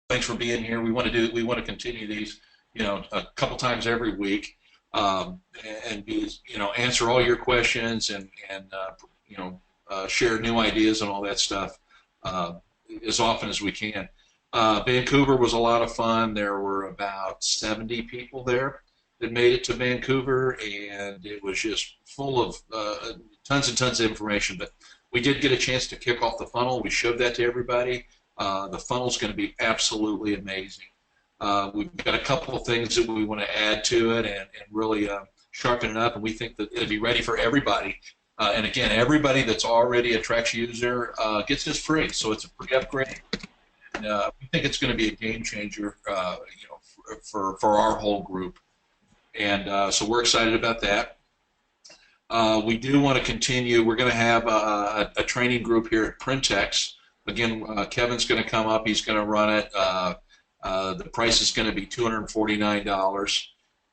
thanks for being here. We want to continue these, a couple times every week, um, and be, answer all your questions and share new ideas and all that stuff uh, as often as we can. Vancouver was a lot of fun. There were about 70 people there that made it to Vancouver, and it was just full of tons and tons of information. But we did get a chance to kick off the funnel. We showed that to everybody. The funnel's going to be absolutely amazing. We've got a couple of things that we want to add to it and really sharpen it up, and we think that it'll be ready for everybody. And again, everybody that's already a Trex user gets this free, so it's a free upgrade. And we think it's going to be a game changer, for our whole group. And so we're excited about that. We do want to continue. We're going to have a training group here at Printex. Again, Kevin's going to come up. He's going to run it. The price is going to be $249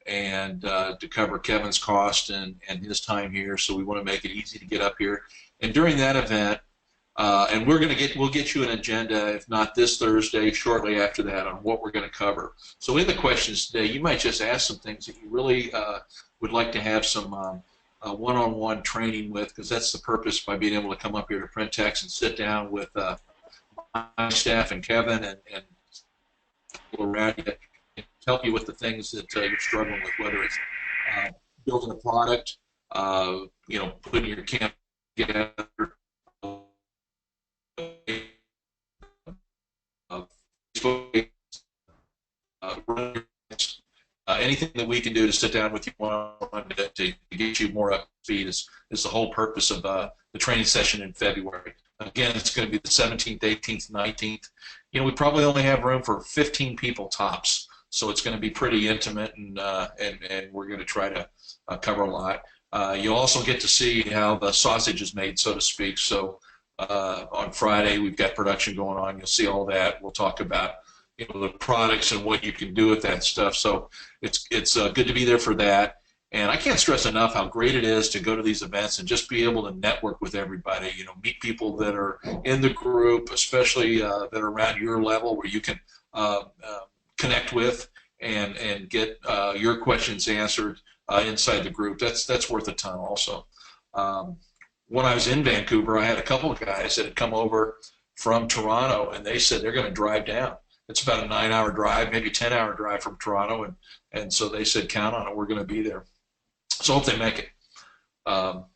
and to cover Kevin's cost and his time here. So we want to make it easy to get up here. And during that event, and we'll get you an agenda, if not this Thursday, shortly after that, on what we're going to cover. So in the questions today, you might just ask some things that you really would like to have some one-on-one training with, because that's the purpose by being able to come up here to Printex and sit down with my staff and Kevin and people around you and help you with the things that you're struggling with, whether it's building a product, putting your camp together, anything that we can do to sit down with you one-on-one to get you more up to speed is the whole purpose of the training session in February. Again, it's going to be the 17th, 18th, 19th. We probably only have room for 15 people tops, so it's going to be pretty intimate, and we're going to try to cover a lot. You'll also get to see how the sausage is made, so to speak. So on Friday, we've got production going on. You'll see all that. We'll talk about the products and what you can do with that stuff. So it's good to be there for that. And I can't stress enough how great it is to go to these events and just be able to network with everybody. Meet people that are in the group, especially that are around your level, where you can connect with and get your questions answered inside the group. That's worth a ton also. When I was in Vancouver, I had a couple of guys that had come over from Toronto, and they said they're going to drive down. It's about a 9-hour drive, maybe 10-hour drive from Toronto, and so they said, count on it, we're going to be there. So I hope they make it. But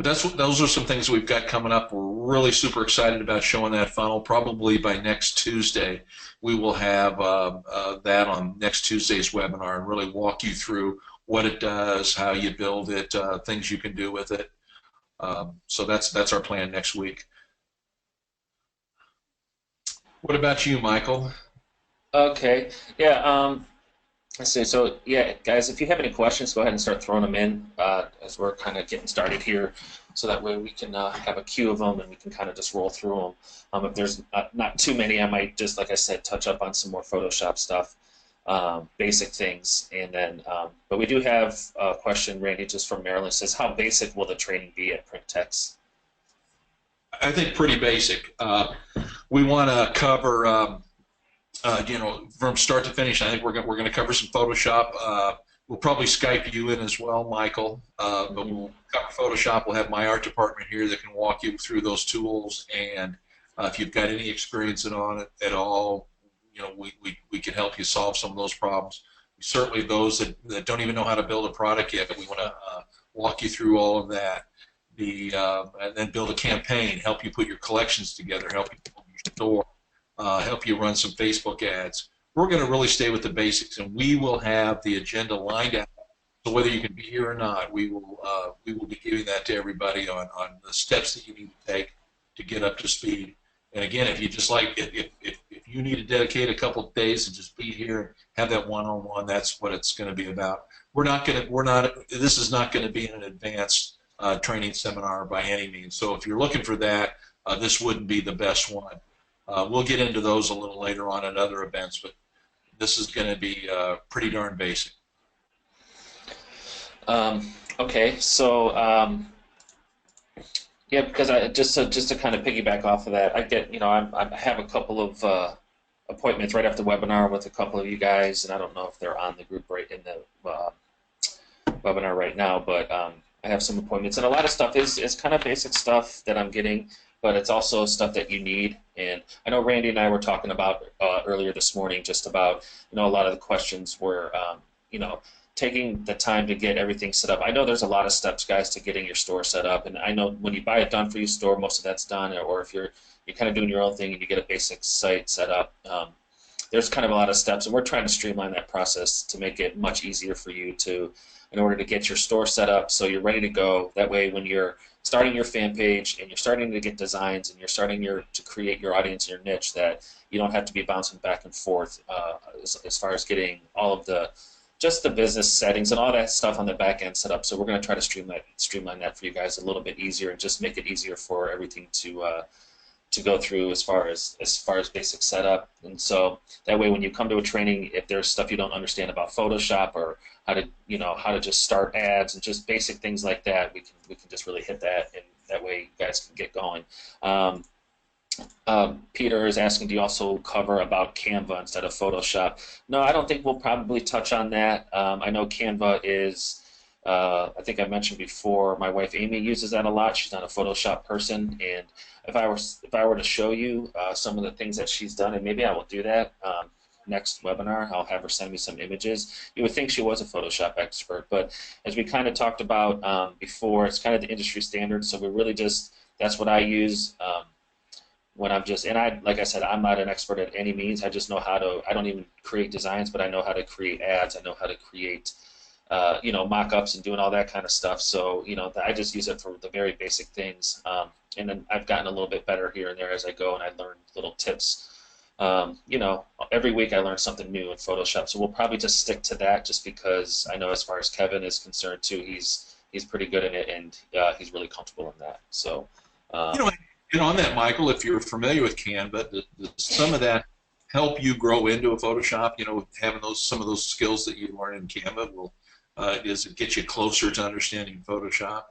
those are some things we've got coming up. We're really super excited about showing that funnel. Probably by next Tuesday, we will have that on next Tuesday's webinar and really walk you through what it does, how you build it, things you can do with it. So that's our plan next week. What about you, Michael? Okay. Yeah. Let's see. So, yeah, guys, if you have any questions, go ahead and start throwing them in as we're kind of getting started here, so that way we can have a queue of them and we can kind of just roll through them. If there's not too many, I might just, like I said, touch up on some more Photoshop stuff, basic things, and then. But we do have a question, Randy, just from Maryland. Says, how basic will the training be at Printex? I think pretty basic. We want to cover, from start to finish. I think we're going to cover some Photoshop. We'll probably Skype you in as well, Michael. But we'll cover Photoshop. We'll have my art department here that can walk you through those tools. And if you've got any experience on it at all, we can help you solve some of those problems. Certainly those that don't even know how to build a product yet, we want to walk you through all of that. And then build a campaign, help you put your collections together, help you build your store, help you run some Facebook ads. We're going to really stay with the basics, and we will have the agenda lined out. So whether you can be here or not, we will be giving that to everybody on the steps that you need to take to get up to speed. And again, if you just if you need to dedicate a couple of days and just be here and have that one-on-one, that's what it's going to be about. This is not going to be an advanced training seminar by any means. So if you're looking for that, this wouldn't be the best one. We'll get into those a little later on at other events, but this is going to be pretty darn basic. Okay, so yeah, because just to kind of piggyback off of that, I get I have a couple of appointments right after the webinar with a couple of you guys, and I don't know if they're on the group right in the webinar right now, but I have some appointments, and a lot of stuff is kind of basic stuff that I'm getting, but it's also stuff that you need. And I know Randy and I were talking about earlier this morning just about, a lot of the questions were, taking the time to get everything set up. I know there's a lot of steps, guys, to getting your store set up, and I know when you buy a done-for-you store, most of that's done, or if you're kind of doing your own thing and you get a basic site set up, there's kind of a lot of steps, and we're trying to streamline that process to make it much easier for you in order to get your store set up so you're ready to go. That way, when you're starting your fan page and you're starting to get designs and you're starting to create your audience, your niche, that you don't have to be bouncing back and forth as far as getting all of the business settings and all that stuff on the back end set up. So we're going to try to streamline that for you guys a little bit easier and just make it easier for everything to go through as far as basic setup. And so that way, when you come to a training, if there's stuff you don't understand about Photoshop or how to just start ads and just basic things like that, we can just really hit that, and that way you guys can get going. Peter is asking, do you also cover about Canva instead of Photoshop? No, I don't think we'll probably touch on that. I know Canva is, I think I mentioned before, my wife Amy uses that a lot. She's not a Photoshop person, and if I were to show you some of the things that she's done, and maybe I will do that next webinar, I'll have her send me some images. You would think she was a Photoshop expert, but as we kind of talked about before, it's kind of the industry standard, so we really just, that's what I use when I'm just, and like I said, I'm not an expert at any means. I just know how to, I don't even create designs, but I know how to create ads. I know how to create mock-ups and doing all that kind of stuff. So, I just use it for the very basic things. And then I've gotten a little bit better here and there as I go, and I learn little tips. Every week I learn something new in Photoshop. So we'll probably just stick to that, just because I know as far as Kevin is concerned too, he's pretty good in it, and he's really comfortable in that. So. On that, Michael, if you're familiar with Canva, does some of that help you grow into a Photoshop? Having some of those skills that you learn in Canva, does it get you closer to understanding Photoshop?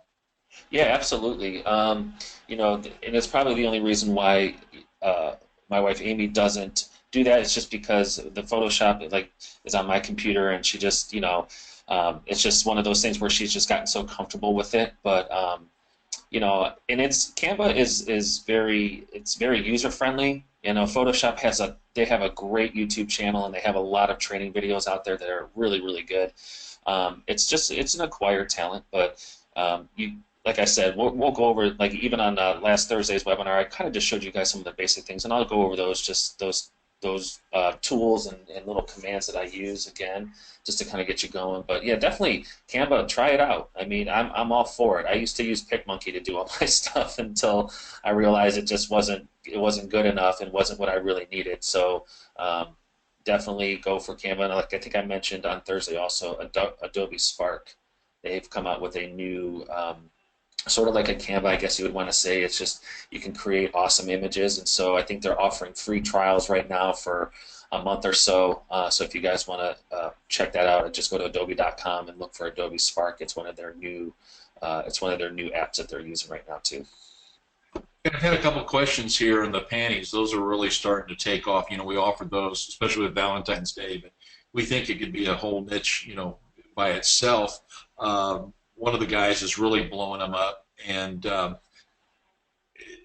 Yeah, absolutely. And it's probably the only reason why my wife Amy doesn't do that. It's just because the Photoshop is on my computer, and she just it's just one of those things where she's just gotten so comfortable with it. But and Canva is very user friendly. Photoshop have a great YouTube channel, and they have a lot of training videos out there that are really, really good. It's an acquired talent, but like I said, we'll go over, even on last Thursday's webinar, I kind of just showed you guys some of the basic things, and I'll go over those tools and little commands that I use again, just to kind of get you going. But yeah, definitely Canva, try it out. I mean, I'm all for it. I used to use PicMonkey to do all my stuff until I realized it just wasn't good enough and wasn't what I really needed. So definitely go for Canva. And like I think I mentioned on Thursday also, Adobe Spark. They've come out with a new sort of like a Canva, I guess you would want to say. It's just you can create awesome images, and so I think they're offering free trials right now for a month or so. So if you guys want to check that out, just go to adobe.com and look for Adobe Spark. It's one of their new apps that they're using right now too. I've had a couple of questions here on the panties. Those are really starting to take off. We offered those, especially with Valentine's Day, but we think it could be a whole niche, by itself. One of the guys is really blowing them up, and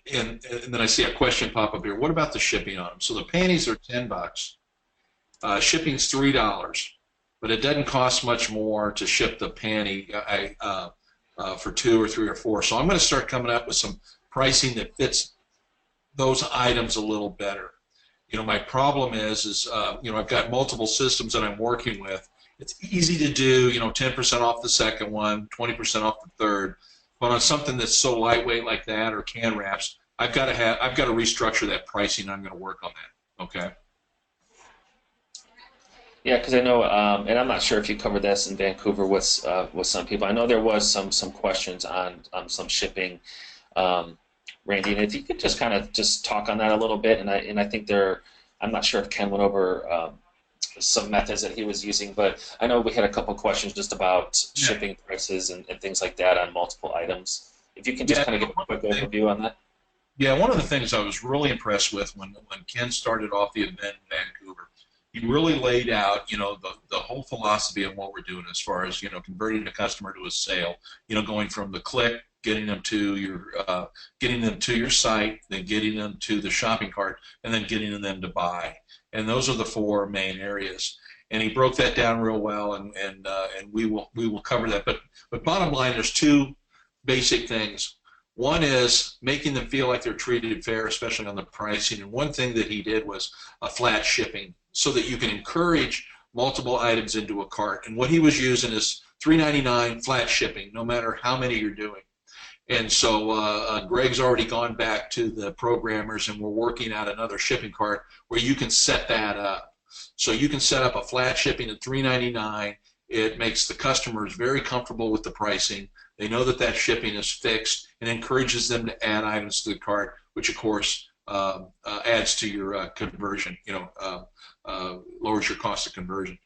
then I see a question pop up here. What about the shipping on them? So the panties are $10. Shipping's $3, but it doesn't cost much more to ship the panty for 2 or 3 or 4. So I'm going to start coming up with some pricing that fits those items a little better. My problem is I've got multiple systems that I'm working with. It's easy to do, 10% off the second one, 20% off the third. But on something that's so lightweight like that, or can wraps, I've got to restructure that pricing. I'm going to work on that. Okay. Yeah, because I know, and I'm not sure if you covered this in Vancouver with some people. I know there was some questions on some shipping, Randy, and if you could just kind of just talk on that a little bit. And I think I'm not sure if Ken went over some methods that he was using, but I know we had a couple questions just about shipping prices and things like that on multiple items. If you can just kind of give a quick overview on that. Yeah, one of the things I was really impressed with when Ken started off the event in Vancouver, he really laid out, the whole philosophy of what we're doing as far as, converting a customer to a sale, going from the click, getting them to your site, then getting them to the shopping cart, and then getting them to buy. And those are the four main areas. And he broke that down real well, and we will cover that. But bottom line, there's two basic things. One is making them feel like they're treated fair, especially on the pricing. And one thing that he did was a flat shipping, so that you can encourage multiple items into a cart. And what he was using is $3.99 flat shipping, no matter how many you're doing. And so Greg's already gone back to the programmers, and we're working out another shipping cart where you can set that up. So you can set up a flat shipping at $3.99. It makes the customers very comfortable with the pricing. They know that that shipping is fixed, and encourages them to add items to the cart, which of course adds to your conversion. Lowers your cost of conversion.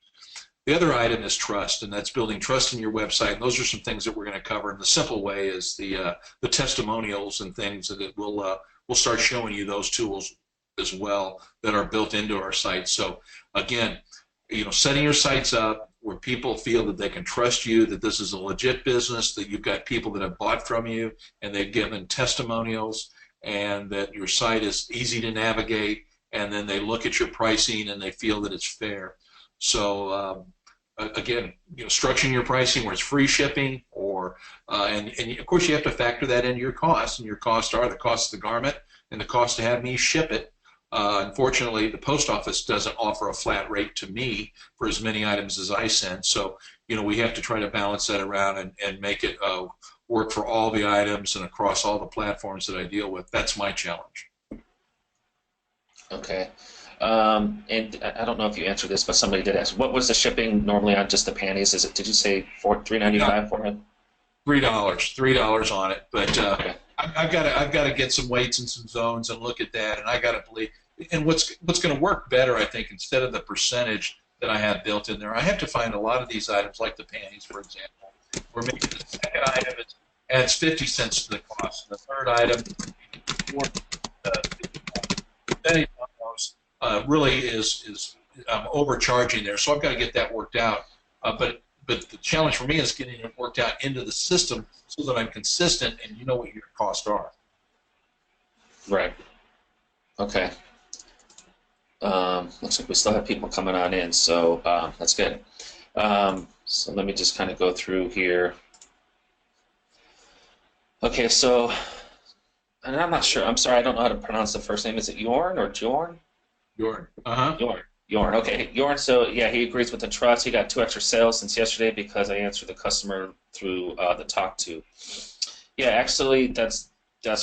The other item is trust, and that's building trust in your website. And those are some things that we're going to cover. And the simple way is the testimonials and things that we'll start showing you those tools as well that are built into our site. So again, setting your sites up where people feel that they can trust you, that this is a legit business, that you've got people that have bought from you and they've given testimonials, and that your site is easy to navigate, and then they look at your pricing and they feel that it's fair. So again, structuring your pricing where it's free shipping, or and of course you have to factor that into your costs, and your costs are the cost of the garment and the cost to have me ship it. Unfortunately, the post office doesn't offer a flat rate to me for as many items as I send. So, we have to try to balance that around and make it work for all the items and across all the platforms that I deal with. That's my challenge. Okay. And I don't know if you answered this, but somebody did ask, what was the shipping normally on just the panties? Did you say $3.95 for it? $3 on it, but Okay. I've got to get some weights and some zones and look at that, and I got to believe. And what's going to work better, I think, instead of the percentage that I have built in there, I have to find a lot of these items, like the panties, for example, where maybe the second item adds 50 cents to the cost, and the third item, percentage on those really is overcharging there. So I've got to get that worked out. But the challenge for me is getting it worked out into the system so that I'm consistent and you know what your costs are. Right. Okay. Looks like we still have people coming on in, so that's good. So let me just kind of go through here. Okay, so, and I'm not sure. I'm sorry, I don't know how to pronounce the first name. Is it Jorn or Jorn? Jorn. Jorn. Okay, Jorn. So yeah, he agrees with the trust. He got 2 extra sales since yesterday because I answered the customer through the talk to. Yeah, actually, that's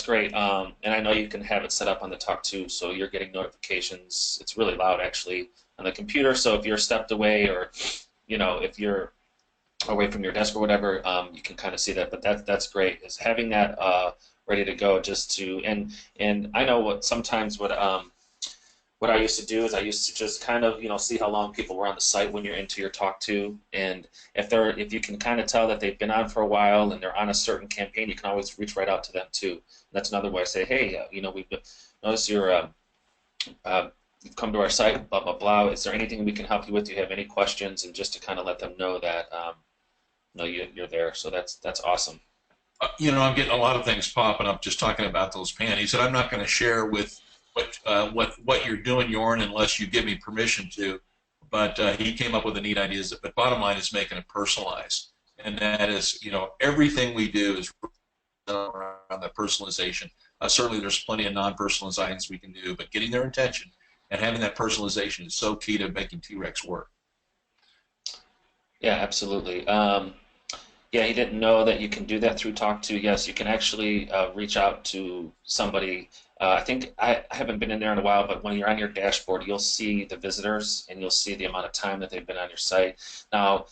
great. And I know you can have it set up on the talk to, so you're getting notifications. It's really loud actually on the computer. So if you're stepped away, or if you're away from your desk or whatever, you can kind of see that. But that's great. Is having that ready to go, just to and I know what I used to do is I used to just kind of see how long people were on the site when you're into your talk to, and if you can kind of tell that they've been on for a while and they're on a certain campaign, you can always reach right out to them too. And that's another way I say, hey, we've noticed you've come to our site, blah blah blah. Is there anything we can help you with? Do you have any questions? And just to kind of let them know that you're there. So that's awesome. I'm getting a lot of things popping up just talking about those panties, and I'm not going to share with what you're doing, Jorn, unless you give me permission to. But he came up with a neat idea. But bottom line is making it personalized, and that is, everything we do is around that personalization. Certainly, there's plenty of non-personalized items we can do, but getting their attention and having that personalization is so key to making T-Rex work. Yeah, absolutely. Yeah, he didn't know that you can do that through Talk To. Yes, you can actually reach out to somebody. I think I haven't been in there in a while, but when you're on your dashboard, you'll see the visitors and you'll see the amount of time that they've been on your site. Now,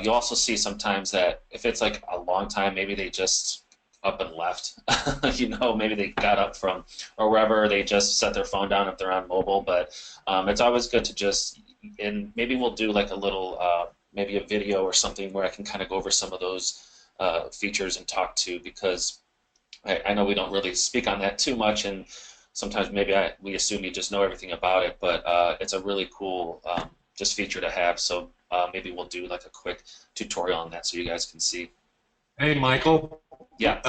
you'll also see sometimes that if it's like a long time, maybe they just up and left. Maybe they got up from or wherever, they just set their phone down if they're on mobile. But it's always good to just, and maybe we'll do like a little maybe a video or something where I can kind of go over some of those features and Talk To, because I know we don't really speak on that too much, and sometimes maybe we assume you just know everything about it, but it's a really cool just feature to have. So maybe we'll do like a quick tutorial on that so you guys can see. Hey, Michael. Yeah.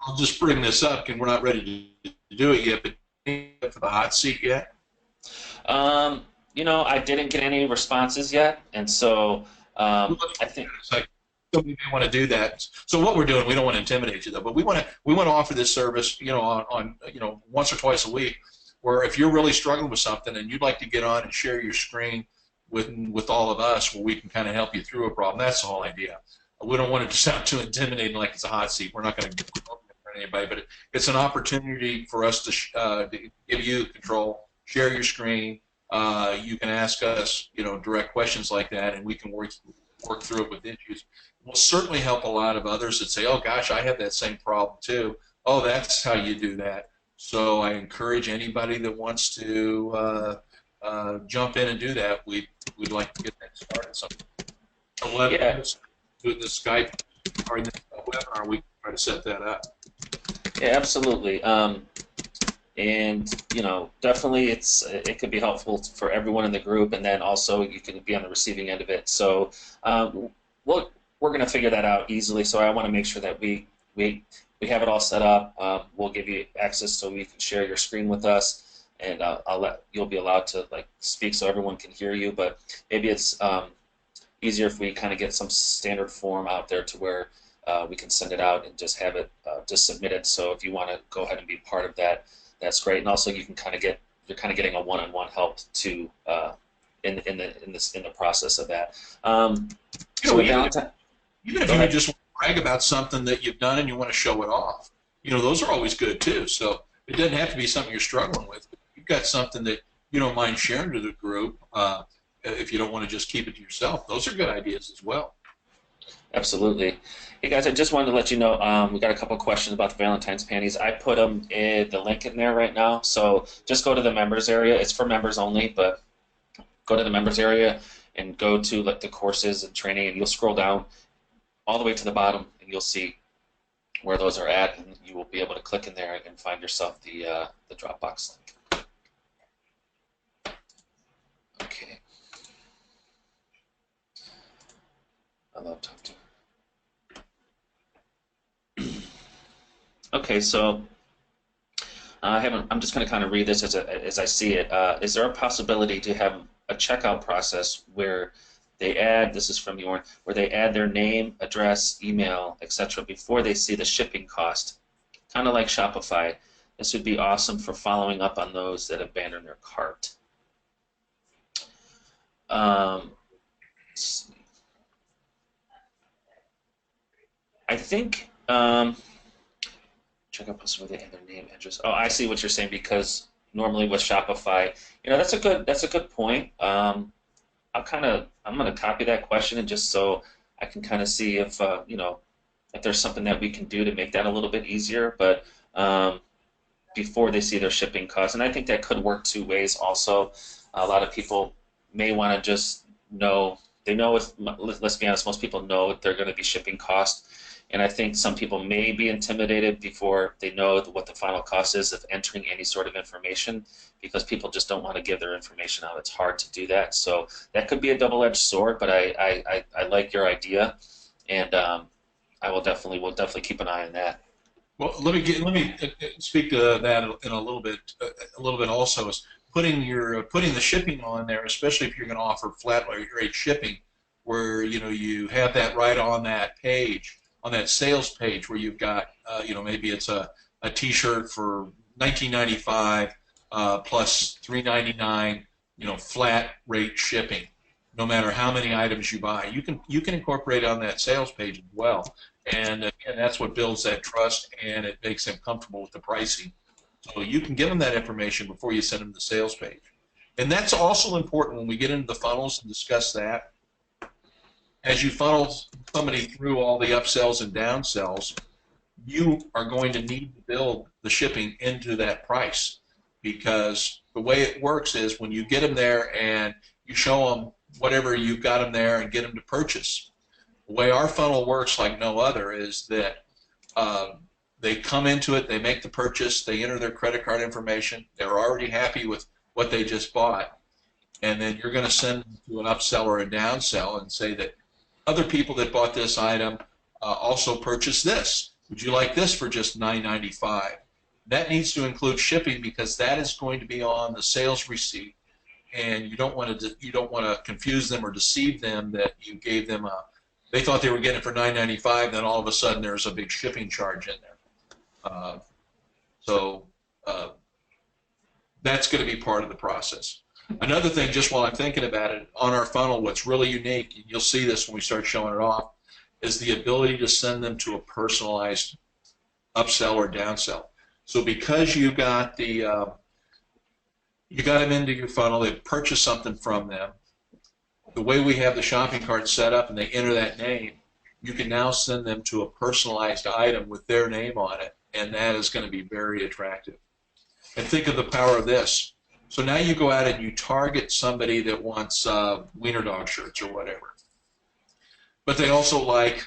I'll just bring this up, and we're not ready to do it yet, but for the hot seat yet? You know, I didn't get any responses yet, and so I think. It's like somebody may want to do that. So what we're doing, we don't want to intimidate you though, but we want to offer this service, on once or twice a week, where if you're really struggling with something and you'd like to get on and share your screen with all of us, where we can kind of help you through a problem. That's the whole idea. We don't want it to sound too intimidating, like it's a hot seat. We're not going to anybody, but it's an opportunity for us to give you control, share your screen. You can ask us, direct questions like that, and we can work through it with issues. We'll certainly help a lot of others that say, oh gosh, I have that same problem too. Oh, that's how you do that. So I encourage anybody that wants to jump in and do that. We'd like to get that started. So let us do the Skype or the webinar. We can try to set that up. Yeah, absolutely. And definitely it could be helpful for everyone in the group, and then also you can be on the receiving end of it. So we're going to figure that out easily. So I want to make sure that we have it all set up. We'll give you access so you can share your screen with us, and you'll be allowed to speak so everyone can hear you. But maybe it's easier if we kind of get some standard form out there to where we can send it out and just have it just submitted. So if you want to go ahead and be part of that, that's great. And also you can you're kind of getting a one-on-one help too in the process of that. So even if you just want to brag about something that you've done and you want to show it off, those are always good too. So it doesn't have to be something you're struggling with. If you've got something that you don't mind sharing to the group, if you don't want to just keep it to yourself, those are good ideas as well. Absolutely. Hey guys, I just wanted to let you know we got a couple questions about the Valentine's panties. I put the link in there right now, so just go to the members area. It's for members only, but go to the members area and go to the courses and training, and you'll scroll down all the way to the bottom, and you'll see where those are at, and you will be able to click in there and find yourself the Dropbox link. Okay. I love talking to her. Okay, so I'm just going to kind of read this as I see it. Is there a possibility to have a checkout process where they add, this is from Jorn, where they add their name, address, email, etc. before they see the shipping cost, kind of like Shopify? This would be awesome for following up on those that abandon their cart. Let's see. I think check out posts where they have their name, address. Oh, I see what you're saying, because normally with Shopify, that's a good point. I'm gonna copy that question, and just so I can kind of see if if there's something that we can do to make that a little bit easier. But before they see their shipping costs, and I think that could work two ways also. A lot of people may want to just know. They know, let's be honest, most people know that they're going to be shipping costs. And I think some people may be intimidated before they know what the final cost is of entering any sort of information, because people just don't want to give their information out. It's hard to do that. So that could be a double-edged sword, but I like your idea, and we'll definitely keep an eye on that. Well, let me speak to that in a little bit also, is putting the shipping on there, especially if you're going to offer flat rate shipping, where you have that right on that page, on that sales page, where you've got maybe it's a T-shirt for $19.95 plus $3.99, flat rate shipping, no matter how many items you buy. You can incorporate it on that sales page as well, and again, that's what builds that trust, and it makes them comfortable with the pricing. So you can give them that information before you send them the sales page, and that's also important when we get into the funnels and discuss that. As you funnel somebody through all the upsells and downsells, you are going to need to build the shipping into that price, because the way it works is when you get them there and you show them whatever you've got them there and get them to purchase. The way our funnel works like no other is that they come into it, they make the purchase, they enter their credit card information, they're already happy with what they just bought, and then you're going to send them to an upsell or a downsell and say that other people that bought this item also purchased this. Would you like this for just $9.95? That needs to include shipping because that is going to be on the sales receipt, and you don't want to confuse them or deceive them that you gave them they thought they were getting it for $9.95, then all of a sudden there's a big shipping charge in there. So that's going to be part of the process. Another thing, just while I'm thinking about it, on our funnel, what's really unique, and you'll see this when we start showing it off, is the ability to send them to a personalized upsell or downsell. So because you got them into your funnel, they've purchased something from them, the way we have the shopping cart set up and they enter that name, you can now send them to a personalized item with their name on it, and that is going to be very attractive. And think of the power of this. So now you go out and you target somebody that wants wiener dog shirts or whatever, but they also like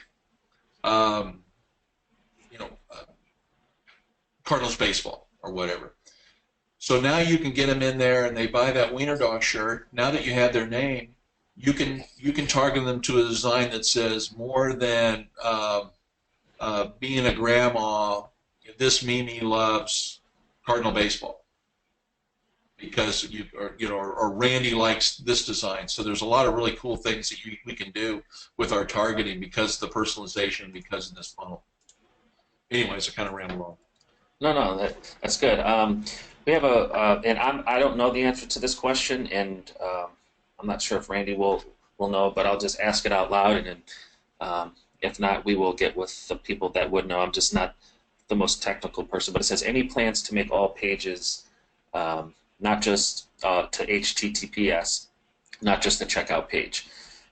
Cardinals baseball or whatever. So now you can get them in there and they buy that wiener dog shirt. Now that you have their name, you can target them to a design that says more than being a grandma, this Mimi loves Cardinal baseball because or Randy likes this design. So there's a lot of really cool things that we can do with our targeting because of the personalization, because of this funnel. Anyways, I kind of ran along. No, that's good. We have and I don't know the answer to this question, and I'm not sure if Randy will know, but I'll just ask it out loud, and then if not, we will get with the people that would know. I'm just not the most technical person, but it says any plans to make all pages not just to HTTPS, not just the checkout page.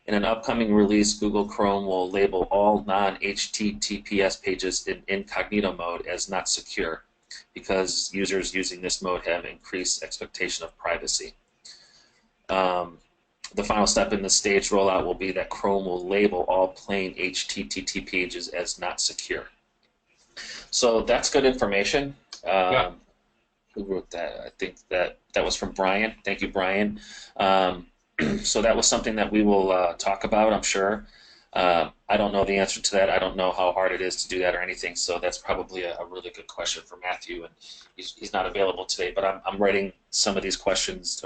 In an upcoming release, Google Chrome will label all non-HTTPS pages in incognito mode as not secure because users using this mode have increased expectation of privacy. The final step in the staged rollout will be that Chrome will label all plain HTTP pages as not secure. So that's good information. Yeah. Who wrote that? I think that was from Brian. Thank you, Brian. So that was something that we will talk about, I'm sure. I don't know the answer to that. I don't know how hard it is to do that or anything, so that's probably a really good question for Matthew, and he's not available today, but I'm writing some of these questions,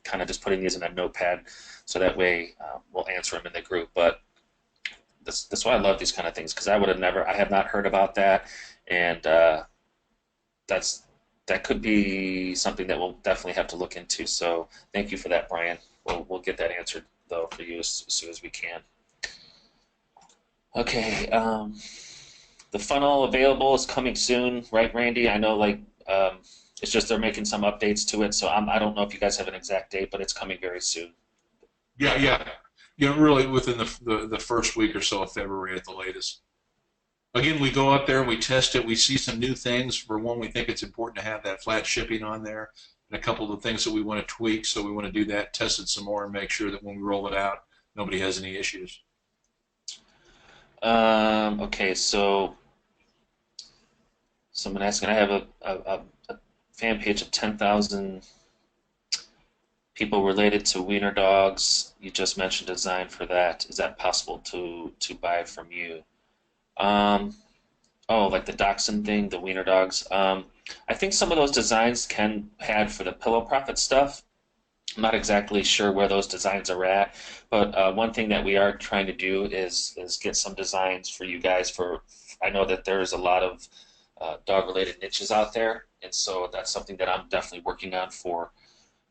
kind of just putting these in a notepad, so that way we'll answer them in the group. But that's why I love these kind of things, because I have not heard about that, and that could be something that we'll definitely have to look into. So thank you for that, Brian. We'll get that answered though for you as soon as we can. Okay, the funnel available is coming soon, right, Randy? I know, it's just they're making some updates to it, so I don't know if you guys have an exact date, but it's coming very soon. Yeah. Really within the first week or so of February at the latest. Again, we go up there, we test it, we see some new things. For one, we think it's important to have that flat shipping on there, and a couple of the things that we want to tweak, so we want to do that, test it some more, and make sure that when we roll it out, nobody has any issues. Okay, so someone asking, I have a fan page of 10,000 people related to wiener dogs. You just mentioned design for that. Is that possible to buy from you? Oh, like the dachshund thing, the wiener dogs. I think some of those designs can had for the Pillow Profit stuff. I'm not exactly sure where those designs are at, but one thing that we are trying to do is get some designs for you guys. I know that there's a lot of dog-related niches out there, and so that's something that I'm definitely working on for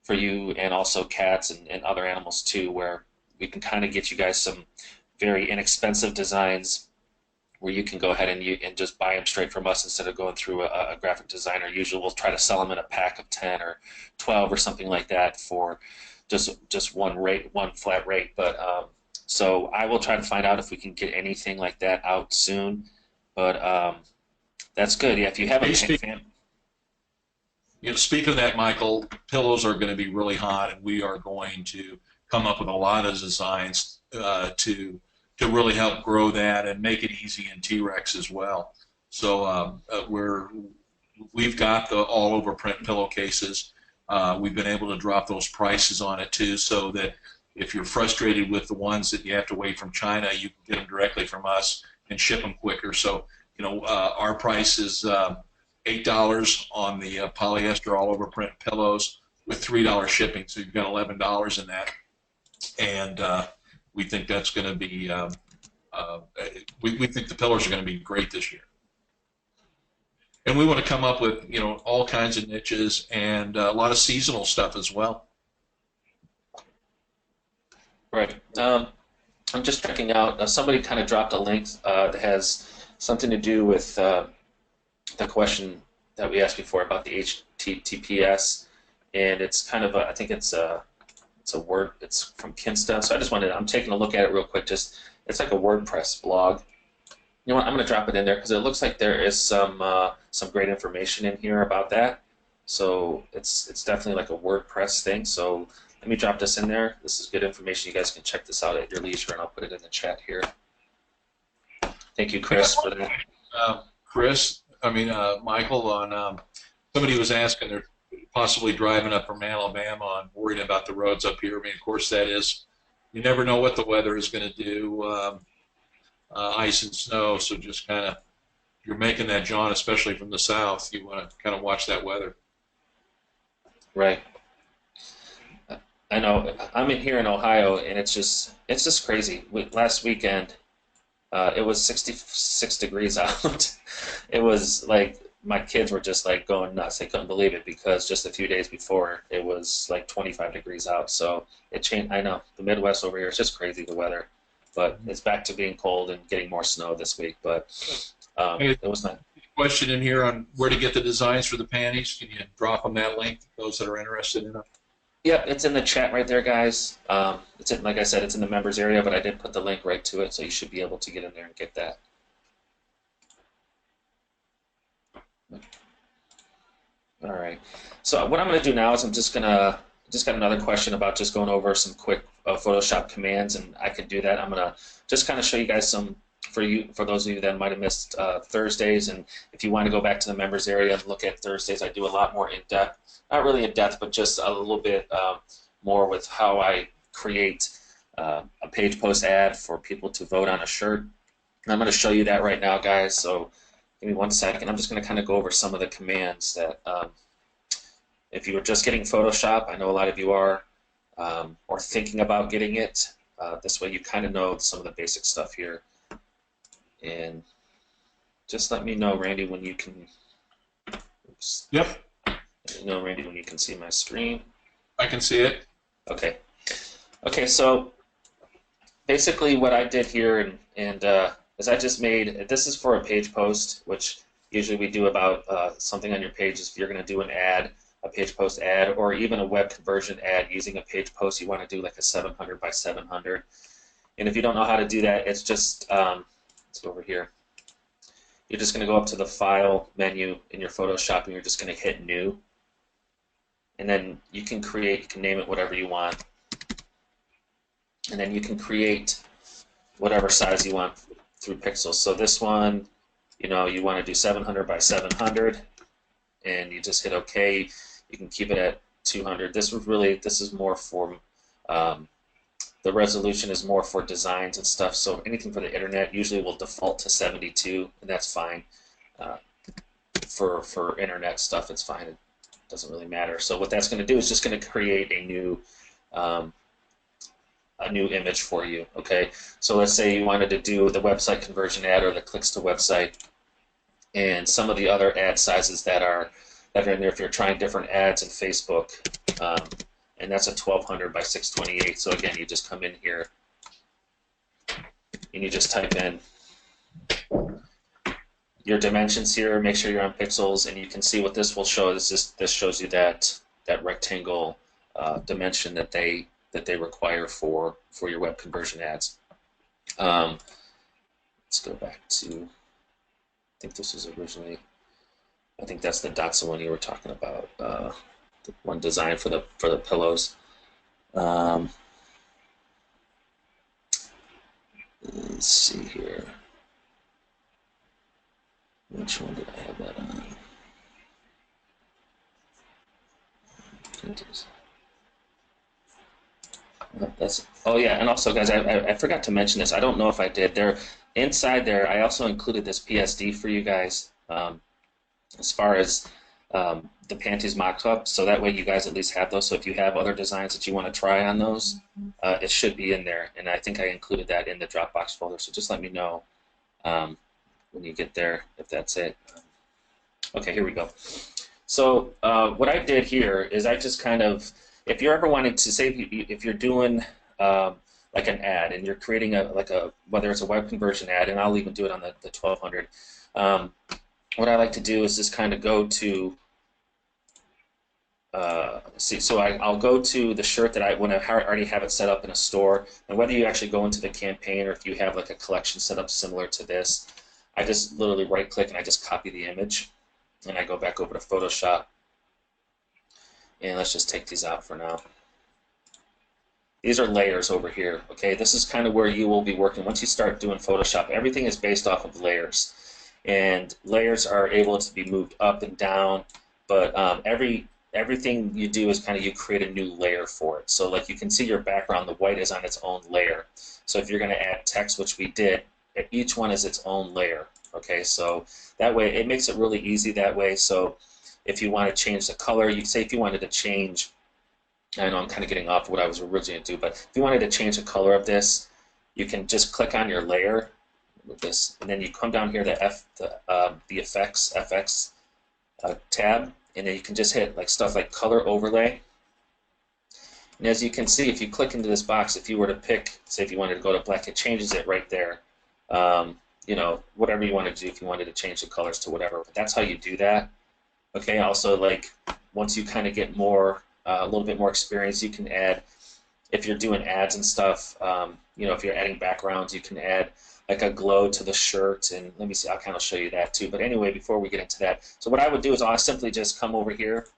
you, and also cats and other animals too, where we can kind of get you guys some very inexpensive designs where you can go ahead and just buy them straight from us instead of going through a graphic designer. Usually we'll try to sell them in a pack of 10 or 12 or something like that for just one flat rate. But so I will try to find out if we can get anything like that out soon. But that's good. Yeah, if you have a fan. Speaking of that, Michael, pillows are going to be really hot, and we are going to come up with a lot of designs to really help grow that and make it easy in T-Rex as well. So we've got the all over print pillowcases. We've been able to drop those prices on it too, so that if you're frustrated with the ones that you have to wait from China, you can get them directly from us and ship them quicker. So our price is $8 on the polyester all over print pillows with $3 shipping. So you've got $11 in that, and we think that's going to be. We think the pillows are going to be great this year. And we want to come up with, all kinds of niches and a lot of seasonal stuff as well. Right. I'm just checking out. Somebody kind of dropped a link that has something to do with the question that we asked before about the HTTPS, and it's kind of I think it's a word. It's from Kinsta. So I'm taking a look at it real quick. It's like a WordPress blog. You know what? I'm going to drop it in there because it looks like there is some great information in here about that. So it's definitely like a WordPress thing. So let me drop this in there. This is good information. You guys can check this out at your leisure, and I'll put it in the chat here. Thank you, Chris, for that. Michael, on somebody was asking, they're possibly driving up from Alabama and worried about the roads up here. Of course, you never know what the weather is going to do. Ice and snow, so just kind of, you're making that jaunt, especially from the south, you want to kind of watch that weather. Right. I know. I'm here in Ohio, and it's just crazy. Last weekend, it was 66 degrees out. It was like my kids were just like going nuts. They couldn't believe it because just a few days before it was like 25 degrees out. So it changed. I know the Midwest over here is just crazy, the weather. But it's back to being cold and getting more snow this week. But it was not. Question in here on where to get the designs for the panties. Can you drop them that link, those that are interested in them? Yeah, it's in the chat right there, guys. Like I said, it's in the members area, but I did put the link right to it, so you should be able to get in there and get that. All right. So what I'm going to do now is just got another question about just going over some quick Photoshop commands, and I can do that. I'm going to just kind of show you guys some for those of you that might have missed Thursdays, and if you want to go back to the members area and look at Thursdays, I do a lot more in depth. Not really in depth, but just a little bit more with how I create a page post ad for people to vote on a shirt. And I'm going to show you that right now, guys. So give me 1 second. I'm just going to kind of go over some of the commands that, if you were just getting Photoshop, I know a lot of you are, or thinking about getting it. This way you kind of know some of the basic stuff here. And just let me know, Randy, when you can. Oops. Yep. Let me know, Randy, when you can see my screen. I can see it. Okay. Okay, so basically what I did here is I just made, this is for a page post, which usually we do about something on your page. If you're going to do an ad, a page post ad, or even a web conversion ad using a page post, you want to do like a 700 by 700. And if you don't know how to do that, it's just, let's go over here. You're just going to go up to the File menu in your Photoshop, and you're just going to hit New. And then you can name it whatever you want. And then you can create whatever size you want through pixels. So this one, you want to do 700 by 700, and you just hit OK. You can keep it at 200. This is more for, the resolution is more for designs and stuff. So anything for the internet usually will default to 72, and that's fine. For internet stuff, it's fine. It doesn't really matter. So what that's going to do is just going to create a new image for you. Okay. So let's say you wanted to do the website conversion ad or the clicks to website, and some of the other ad sizes that are in there. If you're trying different ads in Facebook, and that's a 1200 by 628. So again, you just come in here and you just type in your dimensions here. Make sure you're on pixels, and you can see what this will show. This shows you that rectangle dimension that they require for your web conversion ads. Let's go back to, I think this was originally, I think that's the Datsun one you were talking about, the one designed for the pillows. Let's see here. Which one did I have that on? Oh yeah, and also guys, I forgot to mention this. I don't know if I did. There, inside there, I also included this PSD for you guys, as far as the panties mock-up, so that way you guys at least have those. So if you have other designs that you want to try on those, it should be in there. And I think I included that in the Dropbox folder. So just let me know when you get there if that's it. Okay, here we go. So what I did here is I just kind of, if you're ever wanting to say, if you're doing like an ad and you're creating whether it's a web conversion ad, and I'll even do it on the 1200. What I like to do is just kind of go to, so I'll go to the shirt that when I already have it set up in a store, and whether you actually go into the campaign or if you have like a collection set up similar to this, I just literally right click and I just copy the image, and I go back over to Photoshop, and let's just take these out for now. These are layers over here, okay? This is kind of where you will be working. Once you start doing Photoshop, everything is based off of layers. And layers are able to be moved up and down, but everything you do is kind of you create a new layer for it. So like you can see your background, the white is on its own layer. So if you're going to add text, which we did, each one is its own layer. Okay, so that way it makes it really easy that way. So if you want to change the color, you say if you wanted to change, I know I'm kind of getting off what I was originally going to do, but if you wanted to change the color of this, you can just click on your layer with this, and then you come down here to the effects FX tab, and then you can just hit like stuff like color overlay. And as you can see, if you click into this box, if you were to pick, say if you wanted to go to black, it changes it right there. You know, whatever you want to do, if you wanted to change the colors to whatever, but that's how you do that. Okay, also like once you kind of get more, a little bit more experience, you can add, if you're doing ads and stuff, you know, if you're adding backgrounds, you can add like a glow to the shirt, and let me see, I'll kind of show you that too. But anyway, before we get into that, so what I would do is I'll simply just come over here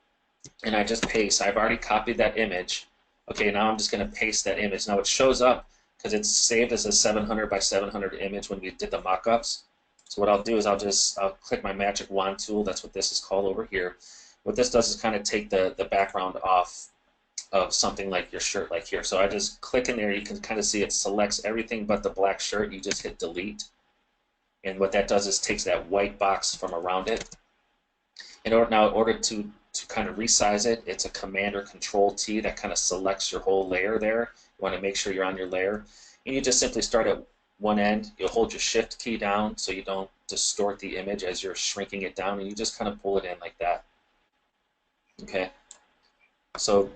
and I just paste. I've already copied that image. Okay, now I'm just going to paste that image. Now it shows up because it's saved as a 700 by 700 image when we did the mock-ups. So what I'll do is I'll click my magic wand tool. That's what this is called over here. What this does is kind of take the background off of something like your shirt, like here. So I just click in there. You can kind of see it selects everything but the black shirt. You just hit delete, and what that does is takes that white box from around it. In order to kind of resize it, it's a Command or Control T that kind of selects your whole layer there. You want to make sure you're on your layer, and you just simply start at one end. You'll hold your Shift key down so you don't distort the image as you're shrinking it down, and you just kind of pull it in like that. Okay, so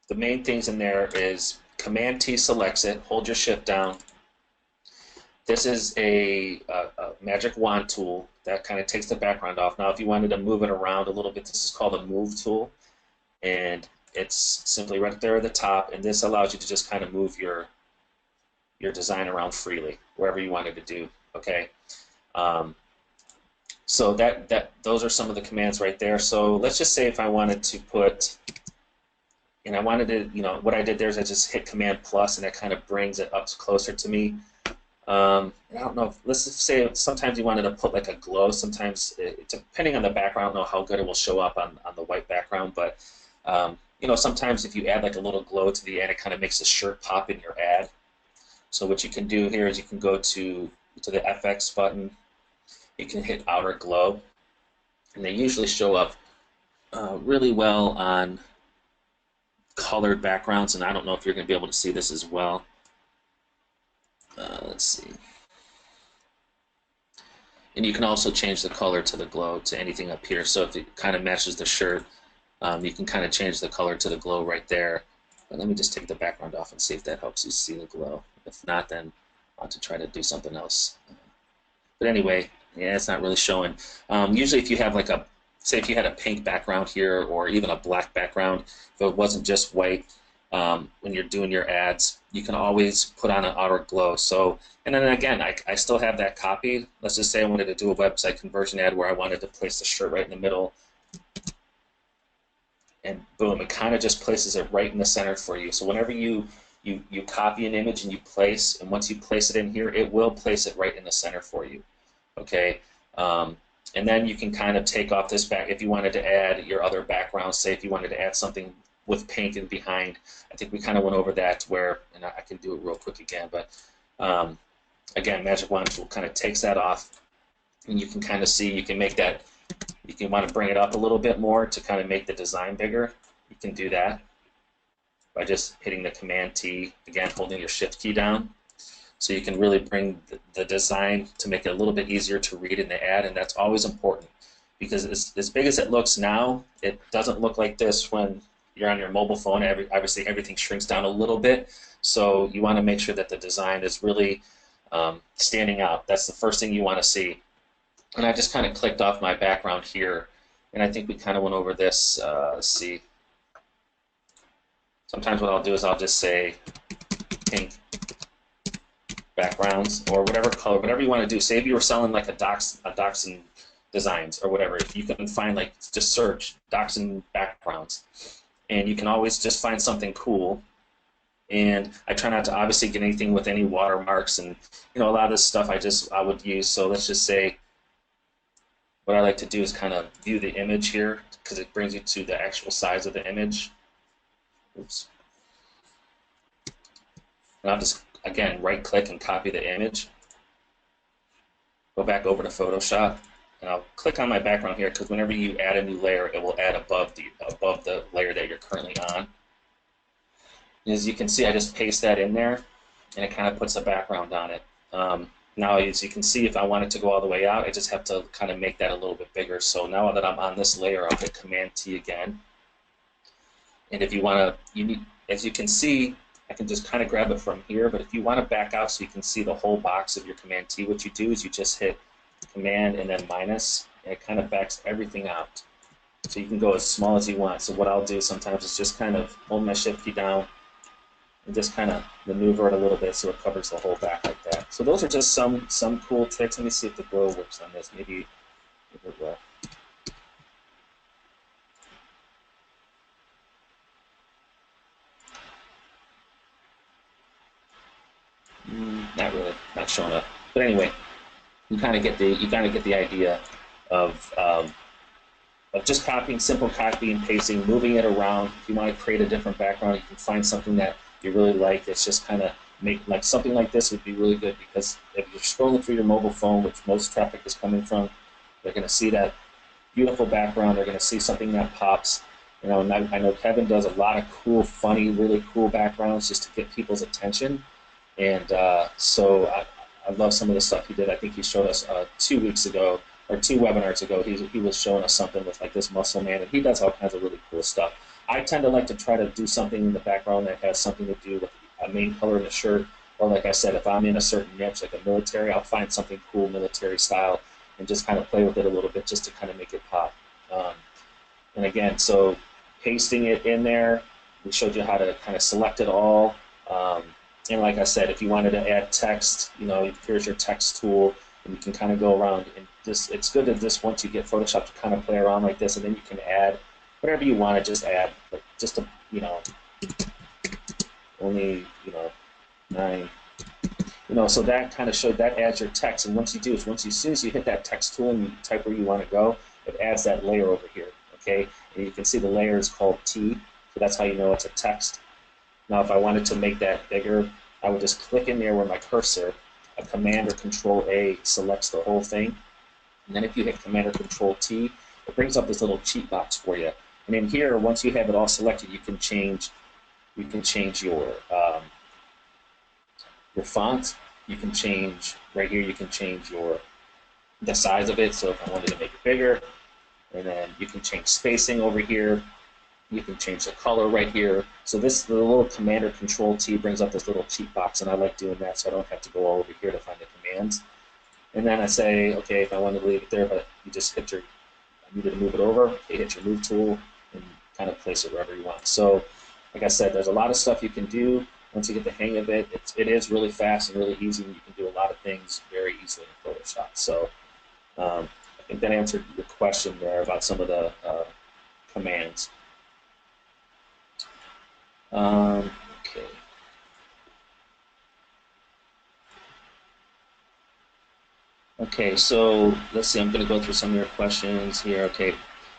the main things in there is Command T selects it, hold your Shift down. This is a magic wand tool that kind of takes the background off. Now if you wanted to move it around a little bit, this is called a move tool, and it's simply right there at the top, and this allows you to just kind of move your design around freely wherever you wanted to do. Okay, so those are some of the commands right there. So let's just say if I wanted to put, and I wanted to, you know, what I did there is I just hit Command plus, and it kind of brings it up closer to me. I don't know, let's just say sometimes you wanted to put like a glow. Sometimes, depending on the background, I don't know how good it will show up on the white background, but you know, sometimes if you add like a little glow to the ad, it kind of makes the shirt pop in your ad. So what you can do here is you can go to the FX button, you can hit outer glow, and they usually show up really well on colored backgrounds, and I don't know if you're going to be able to see this as well. Let's see. And you can also change the color to the glow to anything up here. So if it kind of matches the shirt, you can kind of change the color to the glow right there. But let me just take the background off and see if that helps you see the glow. If not, then I'll have to try to do something else. But anyway, yeah, it's not really showing. Usually if you have like say if you had a pink background here or even a black background, if it wasn't just white, when you're doing your ads, you can always put on an outer glow. So, and then again, I still have that copied. Let's just say I wanted to do a website conversion ad where I wanted to place the shirt right in the middle, and boom, it kind of just places it right in the center for you. So whenever you copy an image and you place, and once you place it in here, it will place it right in the center for you. Okay, And then you can kind of take off this back if you wanted to add your other background. Say if you wanted to add something with paint in behind. I think we kind of went over that where, and I can do it real quick again, but again, Magic Wand tool kind of takes that off, and you can kind of see, you can make that, you can want to bring it up a little bit more to kind of make the design bigger. You can do that by just hitting the Command T, again, holding your Shift key down. So you can really bring the design to make it a little bit easier to read in the ad, and that's always important because as big as it looks now, it doesn't look like this when you're on your mobile phone. Obviously, everything shrinks down a little bit, so you want to make sure that the design is really standing out. That's the first thing you want to see. And I just kind of clicked off my background here, and I think we kind of went over this. Let's see. Sometimes what I'll do is I'll just say pink backgrounds or whatever color, whatever you want to do. Say if you were selling like a Dachshund designs or whatever, if you can find, like, just search Dachshund backgrounds, and you can always just find something cool. And I try not to obviously get anything with any watermarks, and a lot of this stuff I would use. So let's just say what I like to do is kind of view the image here because it brings you to the actual size of the image. Oops. And I'll just, again, right-click and copy the image. Go back over to Photoshop, and I'll click on my background here because whenever you add a new layer, it will add above the layer that you're currently on. And as you can see, I just paste that in there, and it kind of puts a background on it. Now, as you can see, if I want it to go all the way out, I just have to kind of make that a little bit bigger. So now that I'm on this layer, I'll hit Command T again. And if you want to, as you can see, I can just kind of grab it from here, but if you want to back out so you can see the whole box of your Command T, what you do is you just hit Command and then minus, and it kind of backs everything out. So you can go as small as you want. So what I'll do sometimes is just kind of hold my Shift key down and just kind of maneuver it a little bit so it covers the whole back like that. So those are just some cool tricks. Let me see if the glow works on this. Maybe it will. Not really, not showing up. But anyway, you kind of get the idea of just copying, simple copy and pasting, moving it around. If you want to create a different background, you can find something that you really like. It's just kind of like something like this would be really good because if you're scrolling through your mobile phone, which most traffic is coming from, they're going to see that beautiful background. They're going to see something that pops. And I know Kevin does a lot of cool, funny, really cool backgrounds just to get people's attention. And so I love some of the stuff he did. I think he showed us 2 weeks ago, or 2 webinars ago, he was showing us something with like this muscle man, and he does all kinds of really cool stuff. I tend to like to try to do something in the background that has something to do with a main color in the shirt, or like I said, if I'm in a certain niche, like a military, I'll find something cool military style and just kind of play with it a little bit just to kind of make it pop. And again, so pasting it in there, we showed you how to kind of select it all. And like I said, if you wanted to add text, here's your text tool, and you can kind of go around. And it's good to just, once you get Photoshop, to kind of play around like this, and then you can add whatever you want to just add, like just a, only, 9. So that kind of showed, that adds your text. And once you do is, as soon as you hit that text tool and you type where you want to go, it adds that layer over here, okay? And you can see the layer is called T, so that's how you know it's a text. Now, if I wanted to make that bigger, I would just click in there where my cursor, a Command or Control A selects the whole thing. And then if you hit Command or Control T, it brings up this little cheat box for you. And in here, once you have it all selected, you can change your font. You can change, right here, you can change the size of it. So if I wanted to make it bigger, and then you can change spacing over here. You can change the color right here. So the little Command or Control T brings up this little cheat box, and I like doing that so I don't have to go all over here to find the commands. And then I say, okay, if I want to leave it there, but you just hit I needed to move it over, okay, hit your move tool and kind of place it wherever you want. So like I said, there's a lot of stuff you can do. Once you get the hang of it, it is really fast and really easy, and you can do a lot of things very easily in Photoshop. So I think that answered your question there about some of the commands. Okay. Okay, so let's see. I'm going to go through some of your questions here. Okay,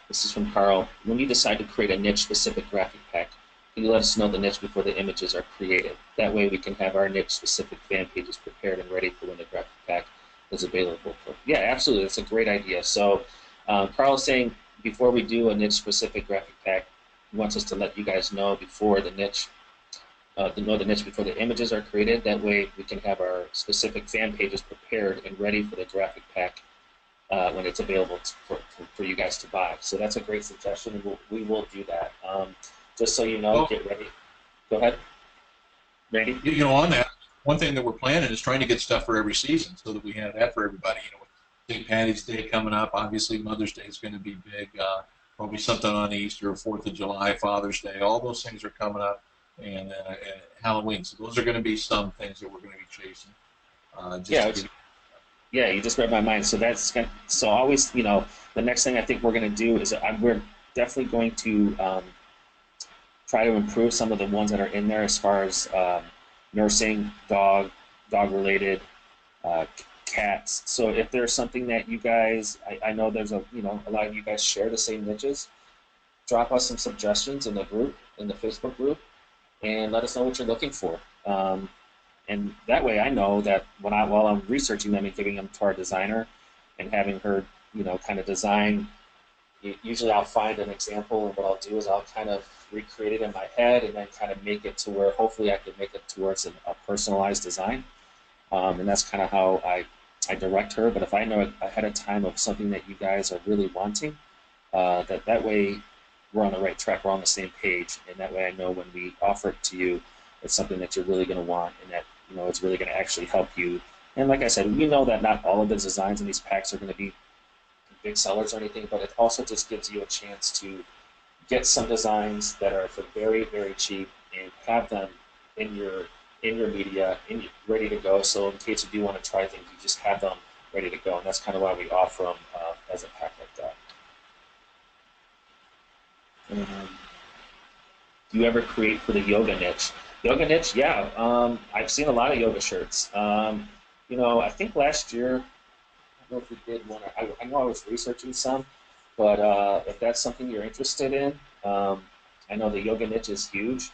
this is from Carl. When you decide to create a niche-specific graphic pack, can you let us know the niche before the images are created? That way we can have our niche-specific fan pages prepared and ready for when the graphic pack is available. Yeah, absolutely. That's a great idea. So Carl is saying before we do a niche-specific graphic pack, he wants us to let you guys know before the niche to know the niche before the images are created. That way we can have our specific fan pages prepared and ready for the graphic pack when it's available for you guys to buy. So that's a great suggestion. We will do that. Just so you know, Well, get ready. Go ahead, Randy. on that, one thing that we're planning is trying to get stuff for every season so that we have that for everybody. St. Patty's Day coming up. Obviously, Mother's Day is going to be big. Probably something on Easter, 4th of July, Father's Day. All those things are coming up, and Halloween. So those are going to be some things that we're going to be chasing. Yeah, yeah. You just read my mind. So so always, the next thing I think we're going to do is we're definitely going to try to improve some of the ones that are in there as far as nursing, dog related, uh, cats. So if there's something that you guys, I know there's a lot of you guys share the same niches. Drop us some suggestions in the group, in the Facebook group, and let us know what you're looking for. And that way, I know that while I'm researching them and giving them to our designer, and having her, kind of design. Usually, I'll find an example, and what I'll do is I'll kind of recreate it in my head, and then kind of make it to where hopefully I can make it towards a personalized design. And that's kind of how I direct her. But if I know ahead of time of something that you guys are really wanting, that way we're on the right track, we're on the same page, and that way I know when we offer it to you, it's something that you're really going to want, and that it's really going to actually help you. And like I said, we know that not all of the designs in these packs are going to be big sellers or anything, but it also just gives you a chance to get some designs that are for very, very cheap and have them in your media ready to go. So in case you do want to try things, you just have them ready to go, and that's kind of why we offer them as a pack like that. Do you ever create for the yoga niche? Yoga niche, yeah. I've seen a lot of yoga shirts. I think last year, I don't know if we did one. I know I was researching some, but if that's something you're interested in, I know the yoga niche is huge,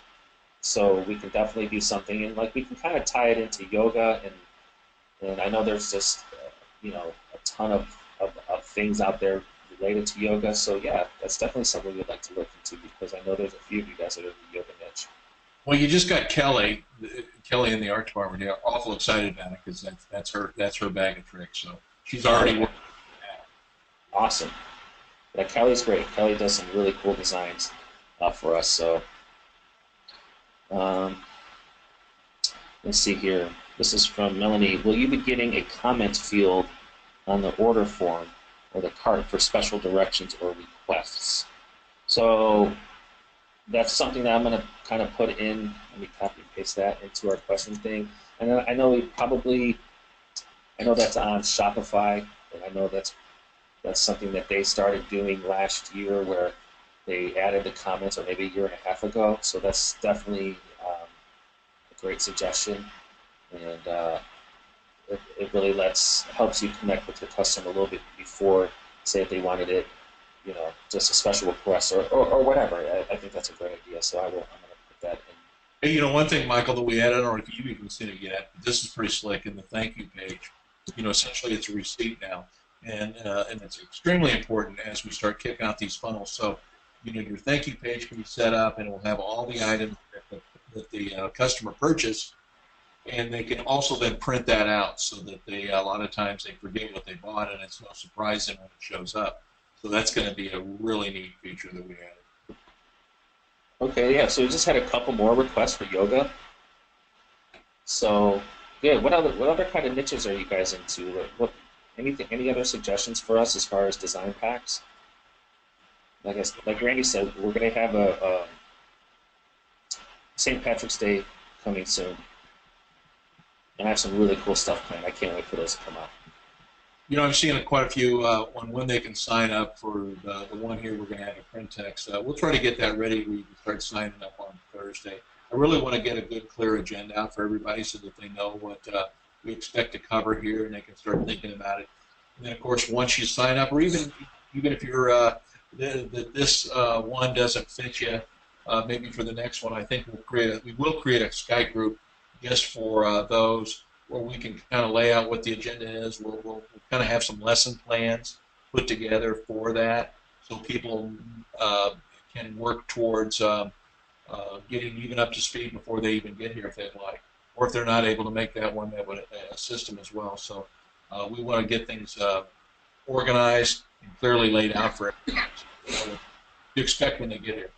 so we can definitely do something, and like we can kind of tie it into yoga, and I know there's just a ton of things out there related to yoga. So yeah, that's definitely something we'd like to look into because I know there's a few of you guys that are in the yoga niche. Well, you just got Kelly in the art department. They're awful excited about it because that's her bag of tricks. So she's already working. Awesome. Yeah, Kelly's great. Kelly does some really cool designs for us. So um, let's see here. This is from Melanie. Will you be getting a comment field on the order form or the cart for special directions or requests? So that's something that I'm going to kind of put in. Let me copy and paste that into our question thing. And then I know that's on Shopify, and I know that's something that they started doing last year where they added the comments, or maybe a year and a half ago. So that's definitely a great suggestion, and it really helps you connect with your customer a little bit before, say, if they wanted it, just a special request or whatever. I think that's a great idea. So I'm going to put that in. Hey, one thing, Michael, that we added, or if you've even seen it yet, but this is pretty slick in the thank you page. Essentially it's a receipt now, and it's extremely important as we start kicking out these funnels. So, your thank you page can be set up, and it will have all the items that the customer purchased, and they can also then print that out so that a lot of times they forget what they bought, and it's no surprise then when it shows up. So that's going to be a really neat feature that we added. Okay, yeah. So we just had a couple more requests for yoga. So, yeah. What other kind of niches are you guys into? Any other suggestions for us as far as design packs? Like Randy said, we're going to have a St. Patrick's Day coming soon, and I have some really cool stuff planned. I can't wait for those to come out. I've seen quite a few on when they can sign up for the one here we're going to have at Printex. We'll try to get that ready. We can start signing up on Thursday. I really want to get a good, clear agenda out for everybody so that they know we expect to cover here, and they can start thinking about it. And then, of course, once you sign up, or even if you're this one doesn't fit you, maybe for the next one, I think we will create a Skype group just for those, where we can kind of lay out what the agenda is. We'll kind of have some lesson plans put together for that, so people can work towards getting even up to speed before they even get here if they'd like. Or if they're not able to make that one, that would assist them as well. So we want to get things organized and clearly laid out for everyone. So you expect when they get here.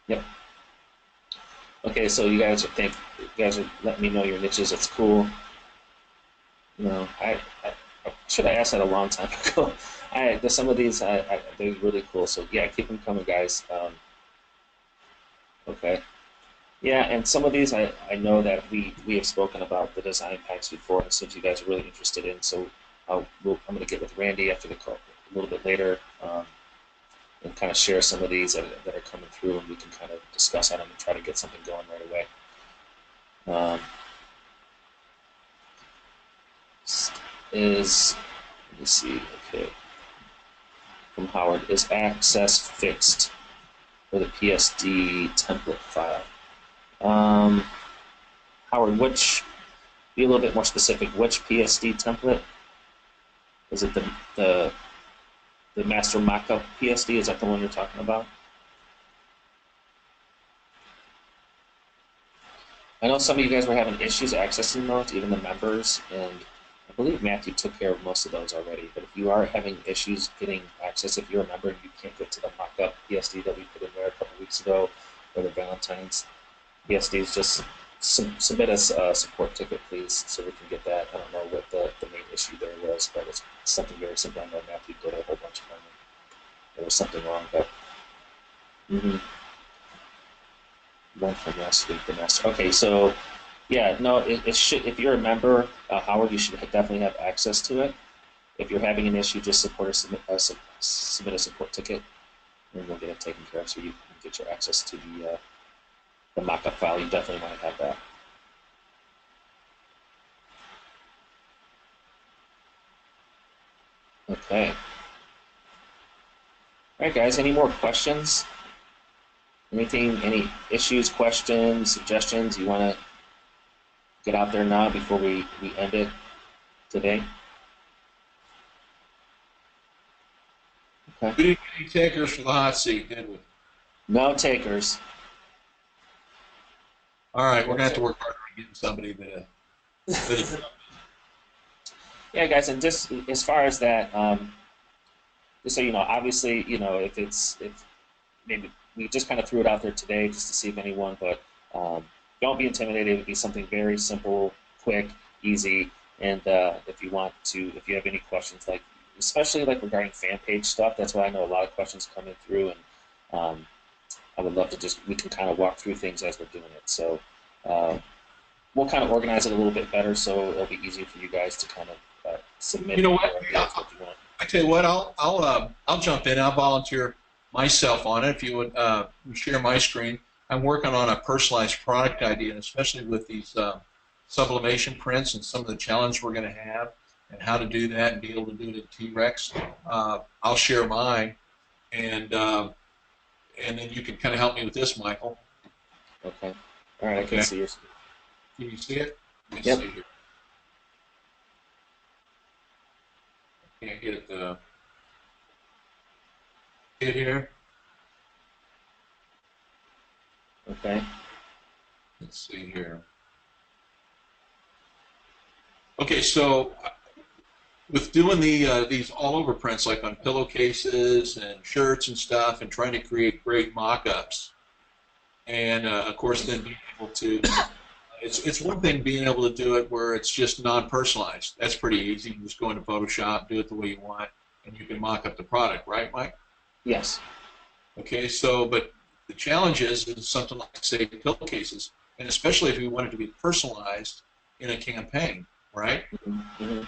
Yep. Okay, so you guys are letting me know your niches. That's cool. You know, I should have asked that a long time ago. Some of these they're really cool. So yeah, keep them coming, guys. Okay. Yeah, and some of these I know that we have spoken about the design packs before, and since you guys are really interested in, so I'm going to get with Randy after the call a little bit later, and kind of share some of these that are coming through, and we can kind of discuss on them and try to get something going right away. Let me see, okay. From Howard, is access fixed for the PSD template file? Howard, be a little bit more specific, which PSD template? Is it the master mockup PSD? Is that the one you're talking about? I know some of you guys were having issues accessing those, even the members, and I believe Matthew took care of most of those already. But if you are having issues getting access, if you're a member and you can't get to the mockup PSD that we put in there a couple weeks ago, or the Valentine's PSDs, just submit us a support ticket, please, so we can get that. I don't know what the main issue there was, but it's something very simple. I know Matthew did a whole bunch of them. There was something wrong, but one from last week, the master. Okay, so yeah, no, it should. If you're a member, Howard, you should definitely have access to it. If you're having an issue, just submit a support ticket, and we'll get it taken care of, so you can get your access to the mockup file. You definitely want to have that. Okay. All right, guys. Any more questions? Any issues, questions, suggestions you want to get out there now before we end it today? Okay. We didn't get any takers for the hot seat, did we? No takers. All right, we're going to have to work harder on getting somebody that Yeah, guys, and just as far as that, just so you know, obviously, you know, if maybe we just kind of threw it out there today just to see if anyone, but don't be intimidated. It would be something very simple, quick, easy, and if you have any questions, like especially like regarding fan page stuff, that's why I know a lot of questions coming through, and I would love to we can kind of walk through things as we're doing it. So we'll kind of organize it a little bit better, so it'll be easier for you guys to kind of submit. You know what? what you want. I tell you what, I'll jump in. I'll volunteer myself on it. If you would share my screen, I'm working on a personalized product idea, and especially with these sublimation prints and some of the challenges we're going to have, and how to do that and be able to do it in T-Rex. I'll share mine, and then you can kind of help me with this, Michael. Okay. All right. I can see your screen. Can you see it? Let me Yep. see here. Can't get it here. Okay. Let's see here. Okay, so with doing these all-over prints, like on pillowcases and shirts and stuff, and trying to create great mock-ups, and of course then being able to, it's one thing being able to do it where it's just non-personalized. That's pretty easy. You just go into Photoshop, do it the way you want, and you can mock up the product, right, Mike? Yes. Okay, so, but the challenge is something like, say, pillowcases, and especially if we want it to be personalized in a campaign, right? Mm-hmm.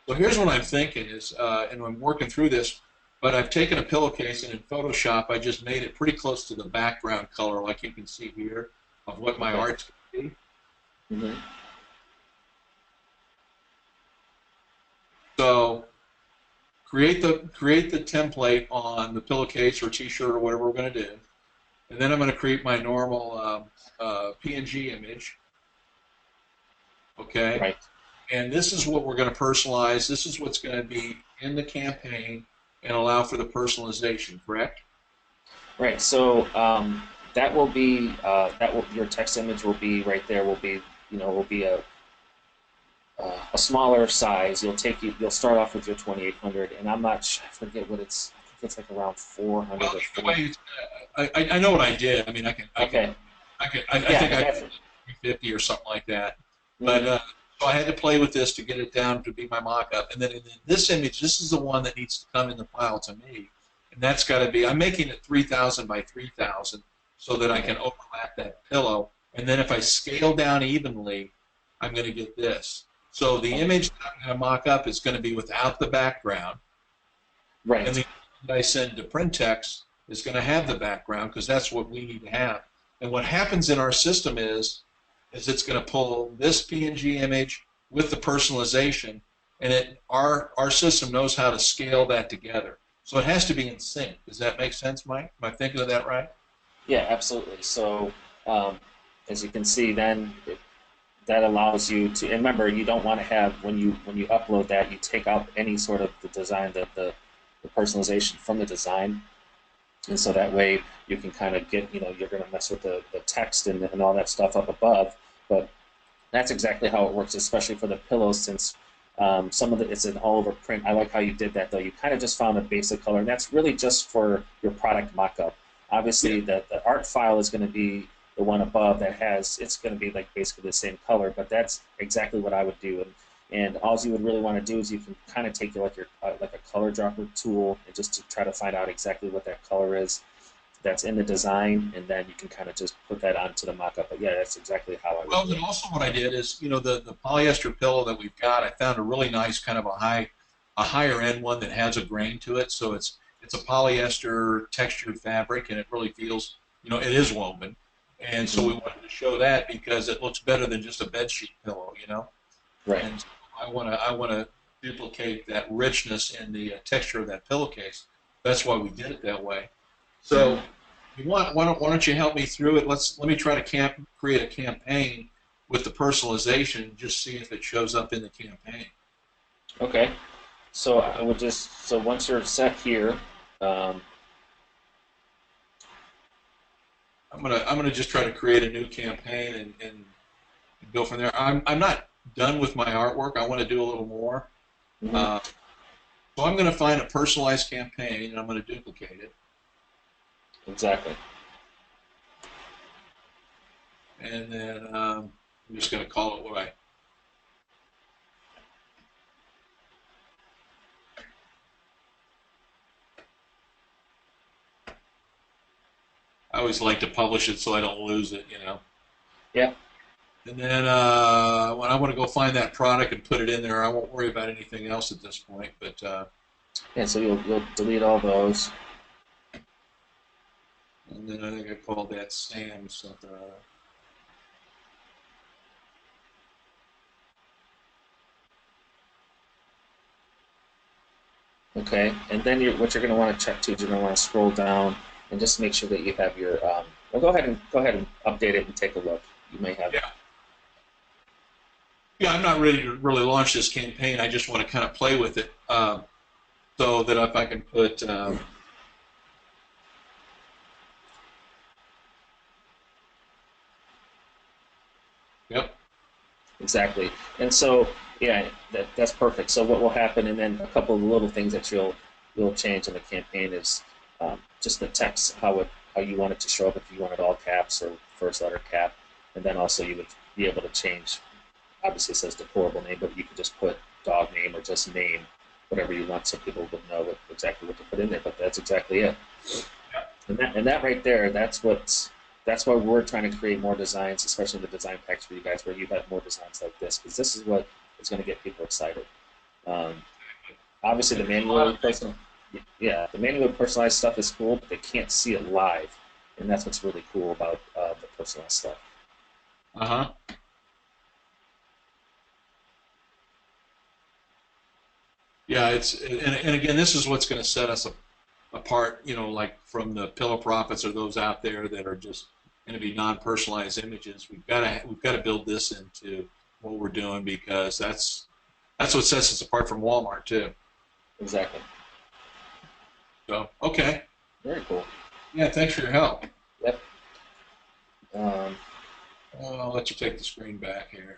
So here's what I'm thinking is, and I'm working through this, but I've taken a pillowcase, and in Photoshop I just made it pretty close to the background color, like you can see here, of what my art's going to be. Mm-hmm. So create the template on the pillowcase or T-shirt or whatever we're going to do, and then I'm going to create my normal PNG image. Okay. Right. And this is what we're going to personalize. This is what's going to be in the campaign and allow for the personalization. Correct? Right. So that will be your text image will be right there. Will be will be a smaller size. You'll start off with your 2800, and I forget what it's. I think it's like around 400 Well, or either way, I know what I did. I mean, I think I did 350 or something like that. But so I had to play with this to get it down to be my mock-up. And then in this image, this is the one that needs to come in the file to me. And that's got to be, I'm making it 3,000 by 3,000 so that I can overlap that pillow. And then if I scale down evenly, I'm going to get this. So the image that I'm going to mock up is going to be without the background. Right. And the image that I send to Printex is going to have the background because that's what we need to have. And what happens in our system is it's going to pull this PNG image with the personalization, and our system knows how to scale that together. So it has to be in sync. Does that make sense, Mike? Am I thinking of that right? Yeah, absolutely. So as you can see, then that allows you to. And remember, you don't want to have when you upload that, you take out any sort of the design, the personalization from the design. And so that way you can kind of get, you're going to mess with the text and all that stuff up above. But that's exactly how it works, especially for the pillows, since some of it's an all-over print. I like how you did that, though. You kind of just found a basic color, and that's really just for your product mock-up. Obviously, the art file is going to be the one above that it's going to be like basically the same color, but that's exactly what I would do. And all you would really want to do is you can kind of take like a color dropper tool and just to try to find out exactly what that color is that's in the design, and then you can kind of just put that onto the mock-up. But yeah, that's exactly how I would do it. And also what I did is, the polyester pillow that we've got, I found a really nice kind of a higher end one that has a grain to it. So it's a polyester textured fabric, and it really feels, it is woven. And so we wanted to show that because it looks better than just a bedsheet pillow, Right. And I want to duplicate that richness in the texture of that pillowcase. That's why we did it that way. So, why don't you help me through it? Let me try to create a campaign with the personalization. Just see if it shows up in the campaign. Okay. So I would once you're set here, I'm gonna just try to create a new campaign and go from there. I'm not done with my artwork. I want to do a little more. So I'm going to find a personalized campaign, and I'm going to duplicate it. Exactly. And then I'm just going to call it what I always like to publish it so I don't lose it, Yeah. And then when I want to go find that product and put it in there, I won't worry about anything else at this point. But yeah, so you'll delete all those. And then I think I called that Sam something. Okay, and then what you're going to want to check too is you're going to want to scroll down and just make sure that you have your. Well, go ahead and update it and take a look. You may have. Yeah, I'm not ready to really launch this campaign. I just want to kind of play with it, so that if I can put. Yep. Exactly, and so yeah, that's perfect. So what will happen, and then a couple of little things that you'll change in the campaign is just the text, how you want it to show up, if you want it all caps or first letter cap, and then also you would be able to change. Obviously, it says deplorable name, but you can just put dog name or just name, whatever you want, so people would know exactly what to put in there. But that's exactly it. And that right there, that's why we're trying to create more designs, especially the design packs for you guys, where you have more designs like this, because this is what is going to get people excited. Obviously, the manually personalized stuff is cool, but they can't see it live, and that's what's really cool about the personalized stuff. Yeah, and again, this is what's going to set us apart, like from the pillow profits or those out there that are just going to be non-personalized images. We've got to build this into what we're doing, because that's what sets us apart from Walmart too. Exactly. So, okay. Very cool. Yeah, thanks for your help. Yep. I'll let you take the screen back here.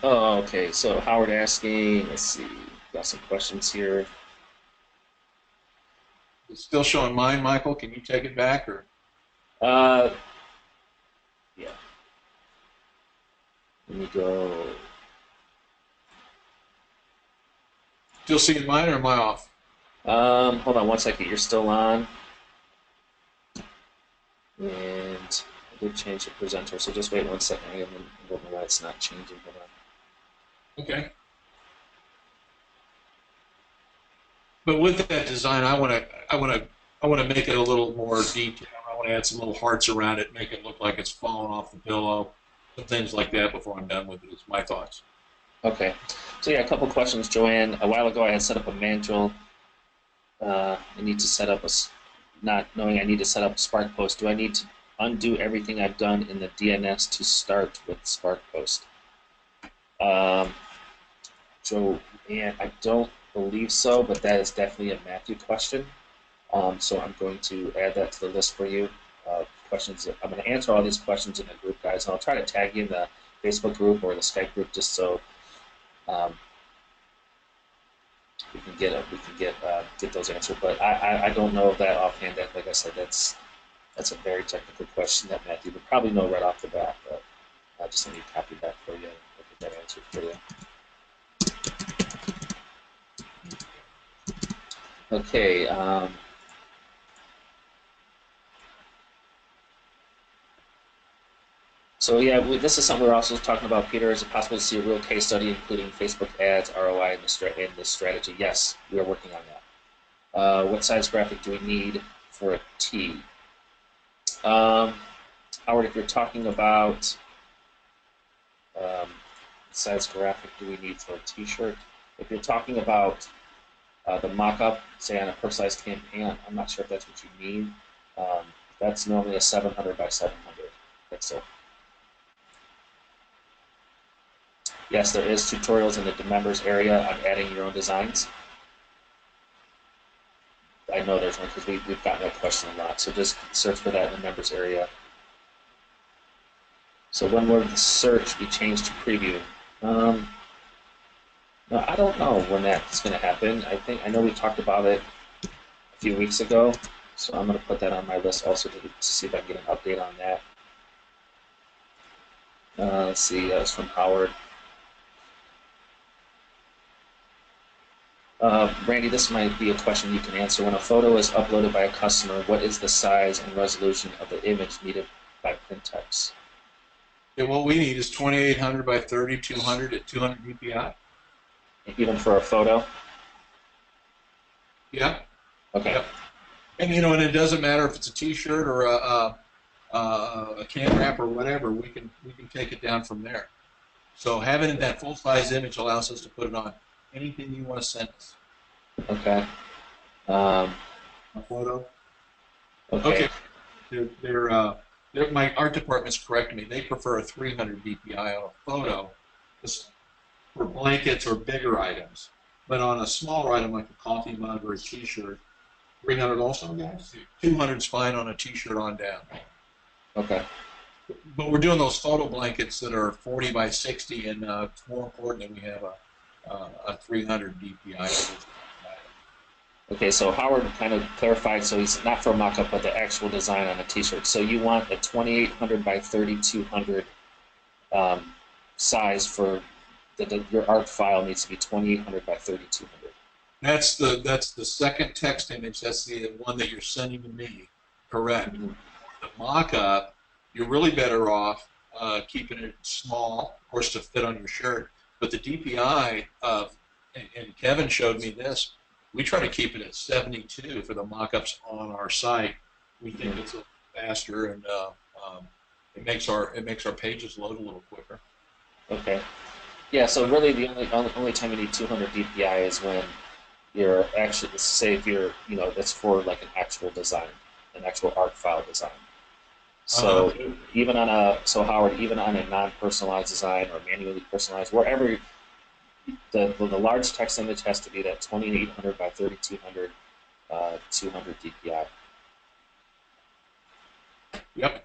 Oh, okay. So Howard asking, let's see, got some questions here. It's still showing mine, Michael. Can you take it back, or? Yeah. Let me go. Still seeing mine, or am I off? Hold on one second. You're still on. And I did change the presenter, so just wait 1 second. I don't know why it's not changing. Hold on. Okay. But with that design, I want to make it a little more detailed. I want to add some little hearts around it, make it look like it's falling off the pillow, some things like that before I'm done with it. Is my thoughts. Okay. So yeah, a couple questions, Joanne. A while ago, I had set up a manual. I need to set up not knowing I need to set up a Spark Post. Do I need to undo everything I've done in the DNS to start with Spark Post? Joanne, I don't believe so, but that is definitely a Matthew question. So I'm going to add that to the list for you. Questions. I'm going to answer all these questions in the group, guys, and I'll try to tag you in the Facebook group or the Skype group, just so we can get those answered. But I don't know that offhand. That, like I said, that's a very technical question that Matthew would probably know right off the bat. But I just need to copy that for you and get that answered for you. Okay. So yeah, this is something we're also talking about, Peter. Is it possible to see a real case study, including Facebook ads, ROI, and the strategy? Yes, we are working on that. What size graphic do we need for a tee? Howard, if you're talking about what size graphic do we need for a T-shirt? If you're talking about the mock-up, say on a personalized campaign, I'm not sure if that's what you mean. That's normally a 700 by 700 pixel. Yes, there is tutorials in the members area on adding your own designs. I know there's one because we've gotten that question a lot. So just search for that in the members area. So when will the search be changed to preview? No, I don't know when that's going to happen. I know we talked about it a few weeks ago. So I'm going to put that on my list also to see if I can get an update on that. Let's see, that was from Howard. Randy, this might be a question you can answer. When a photo is uploaded by a customer, what is the size and resolution of the image needed by Printex? Yeah, what we need is 2800 by 3200 at 200 dpi. Even for a photo? Yeah. Okay. Yep. And and it doesn't matter if it's a T-shirt or a can wrap or whatever. We can take it down from there. So having that full size image allows us to put it on anything you want to send us. Okay. A photo. Okay. My art department's correcting me. They prefer a 300 dpi on a photo for blankets or bigger items. But on a smaller item like a coffee mug or a T-shirt, 300 also, guys? 200 is fine on a T-shirt on down. Okay. But we're doing those photo blankets that are 40 by 60, and it's more important that we have a 300 dpi. Okay, so Howard kind of clarified, so he's not for a mock-up, but the actual design on a T-shirt. So you want a 2800 by 3200 size for your art file needs to be 2800 by 3200. That's the second text image. That's the one that you're sending to me. Correct. Mm-hmm. The mock-up, you're really better off keeping it small, of course, to fit on your shirt. But the DPI and Kevin showed me this. We try to keep it at 72 for the mock-ups on our site. We think it's a little faster, and it makes our pages load a little quicker. Okay. Yeah, so really the only time you need 200 DPI is when you're actually, say if you're, that's for like an actual design, an actual art file design. Uh-huh. So so Howard, even on a non-personalized design or manually personalized, wherever the large text image has to be that 2800 by 3200, 200 DPI. Yep.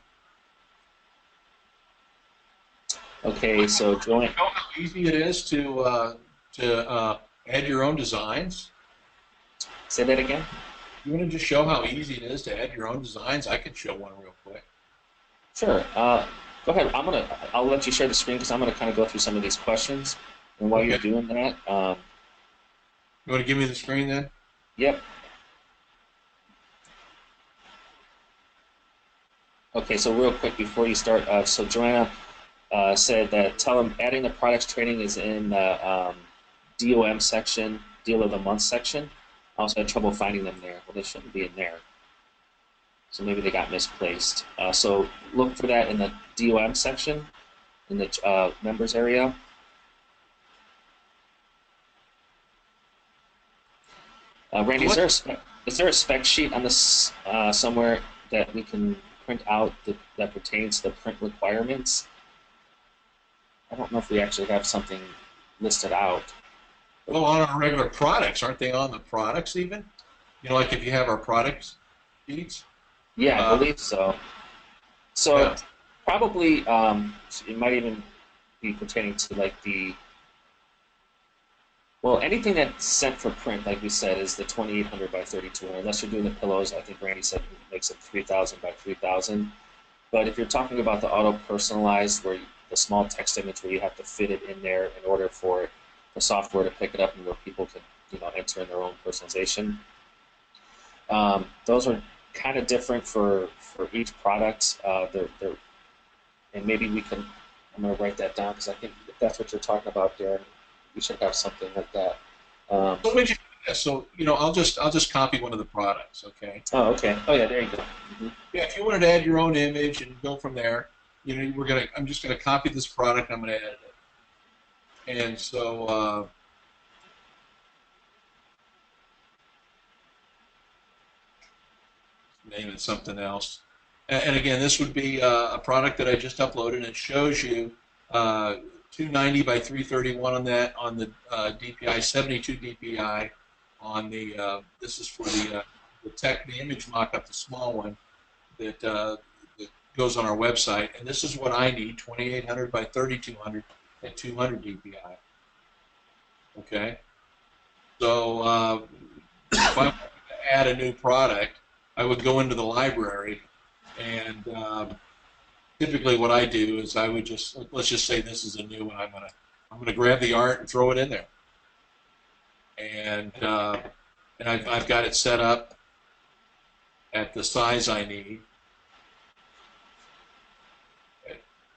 Okay, so You join. know how easy it is to add your own designs? Say that again. You want to just show how easy it is to add your own designs? I could show one real quick. Sure. Go ahead. I'll let you share the screen because I'm gonna kind of go through some of these questions. And while you're Okay. doing that, You want to give me the screen then? yep. Okay. So real quick before you start, so Joanna said that tell them adding the products training is in the DOM section, deal of the month section. I also had trouble finding them there. Well, they shouldn't be in there. So maybe they got misplaced. So look for that in the DOM section, in the members area. Randy, What? is there a spec sheet on this somewhere that we can print out that pertains to the print requirements? I don't know if we actually have something listed out. Well, on our regular products, aren't they on the products even? Like if you have our products sheets. Yeah, I Uh, believe so. So yeah. probably it might even be pertaining to like anything that's sent for print, like we said, is the 2800 by 3200. Unless you're doing the pillows, I think Randy said makes it 3000 by 3000. But if you're talking about the auto personalized, the small text image where you have to fit it in there in order for the software to pick it up and where people can enter in their own personalization, those are kind of different for each product. And maybe we can. I'm going to write that down because I think if that's what you're talking about, Darren, we should have something like that. Um, So we just yeah, so I'll just copy one of the products, okay? oh, okay. Oh, yeah. There you go. Yeah, if you wanted to add your own image and go from there, I'm just gonna copy this product. I'm gonna edit it, and so name it something else. And again, this would be a product that I just uploaded. It shows you 290 by 331 on that on the DPI, 72 DPI on the. This is for the image mockup, the small one that goes on our website. And this is what I need: 2800 by 3200 at 200 DPI. Okay, so if I wanted to add a new product, I would go into the library and typically what I do is I would just let's just say this is a new one. I'm gonna grab the art and throw it in there, and I've got it set up at the size I need.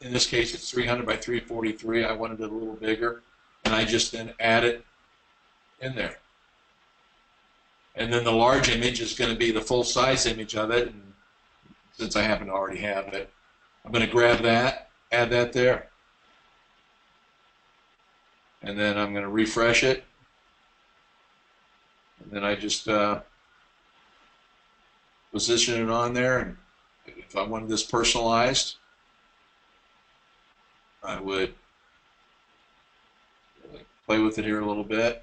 In this case, it's 300 by 343. I wanted it a little bigger, and I just then add it in there. And then the large image is going to be the full size image of it. And since I happen to already have it, I'm going to grab that, add that there. And then I'm going to refresh it. And then I just position it on there. And if I wanted this personalized, I would play with it here a little bit.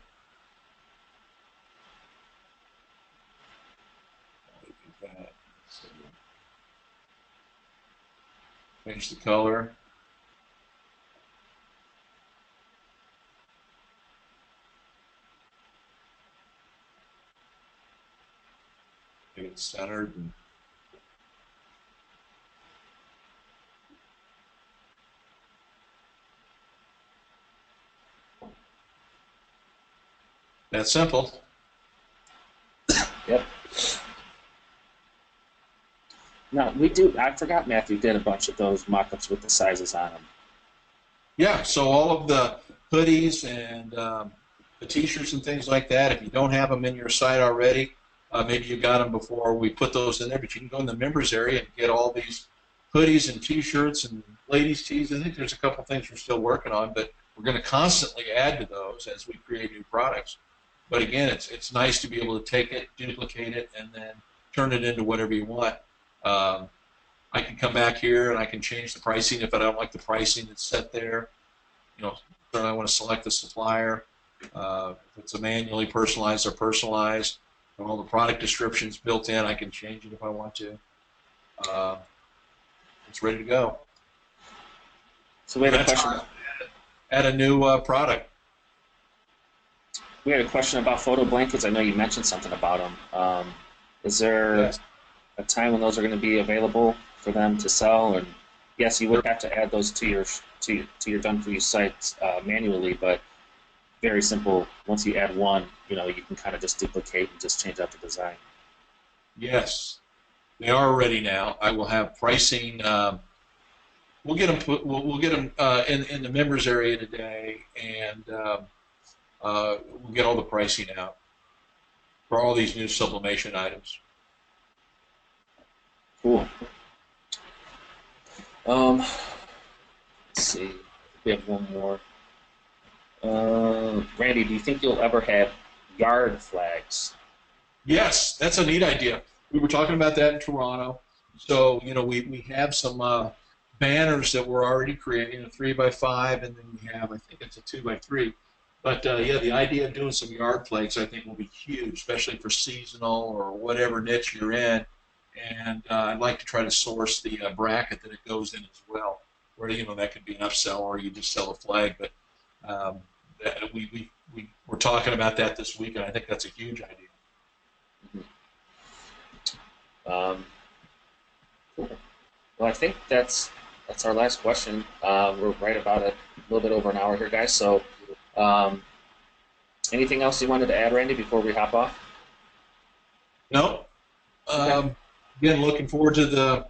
Change the color. Get it centered. And that's simple. Yep. Now we do. I forgot Matthew did a bunch of those mock-ups with the sizes on them. Yeah, so all of the hoodies and the T-shirts and things like that, if you don't have them in your site already, maybe you got them before we put those in there, but you can go in the members area and get all these hoodies and T-shirts and ladies' tees. I think there's a couple things we're still working on, but we're going to constantly add to those as we create new products. But again, it's nice to be able to take it, duplicate it, and then turn it into whatever you want. I can come back here and I can change the pricing if I don't like the pricing that's set there. You know, so I want to select the supplier. If it's a manually personalized or personalized, and all the product descriptions built in, I can change it if I want to. It's ready to go. So we had a question. Add a new product. We had a question about photo blankets. I know you mentioned something about them. Is there a time when those are going to be available for them to sell? And yes, you would have to add those to your done for you sites manually, but very simple. Once you add one, you know, you can kind of just duplicate and just change out the design. Yes, they are ready now. I will have pricing. We'll get them. We'll get them in the members area today, and we'll get all the pricing out for all these new sublimation items. Cool. Let's see. We have one more. Randy, do you think you'll ever have yard flags? Yes, that's a neat idea. We were talking about that in Toronto. So, you know, we have some banners that we're already creating, a 3x5, and then we have, I think it's a 2x3. But, yeah, the idea of doing some yard flags, I think, will be huge, especially for seasonal or whatever niche you're in. And I'd like to try to source the bracket that it goes in as well, where, you know, that could be an upsell or you just sell a flag. But we're talking about that this week, and I think that's a huge idea. Cool. Well, I think that's our last question. We're right about a little bit over an hour here, guys. So anything else you wanted to add, Randy, before we hop off? No. Again, looking forward to the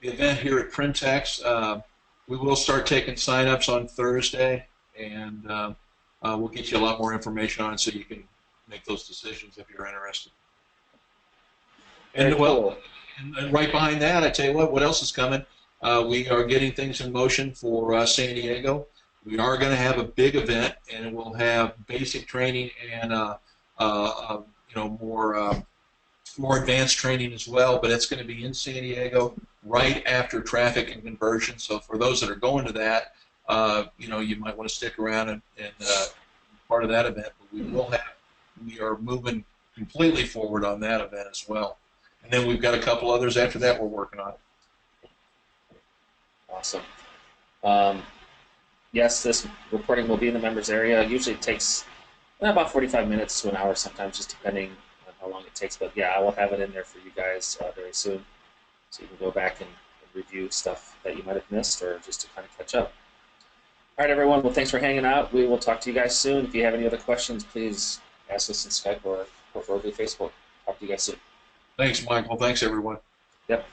event here at Printex. We will start taking sign-ups on Thursday, and we'll get you a lot more information on it so you can make those decisions if you're interested. And well, and right behind that, I tell you what else is coming? We are getting things in motion for San Diego. We are going to have a big event, and it will have basic training and you know, more advanced training as well. But it's going to be in San Diego right after traffic and conversion. So for those that are going to that, you know, you might want to stick around and part of that event. But we are moving completely forward on that event as well. And then we've got a couple others after that we're working on. Awesome. Yes, this reporting will be in the members area. Usually it takes about 45 minutes to an hour sometimes, just depending on how long it takes. But yeah, I will have it in there for you guys very soon, so you can go back and review stuff that you might have missed or just to kind of catch up. All right, everyone. Well, thanks for hanging out. We will talk to you guys soon. If you have any other questions, please ask us in Skype or preferably Facebook. Talk to you guys soon. Thanks, Michael. Thanks, everyone. Yep.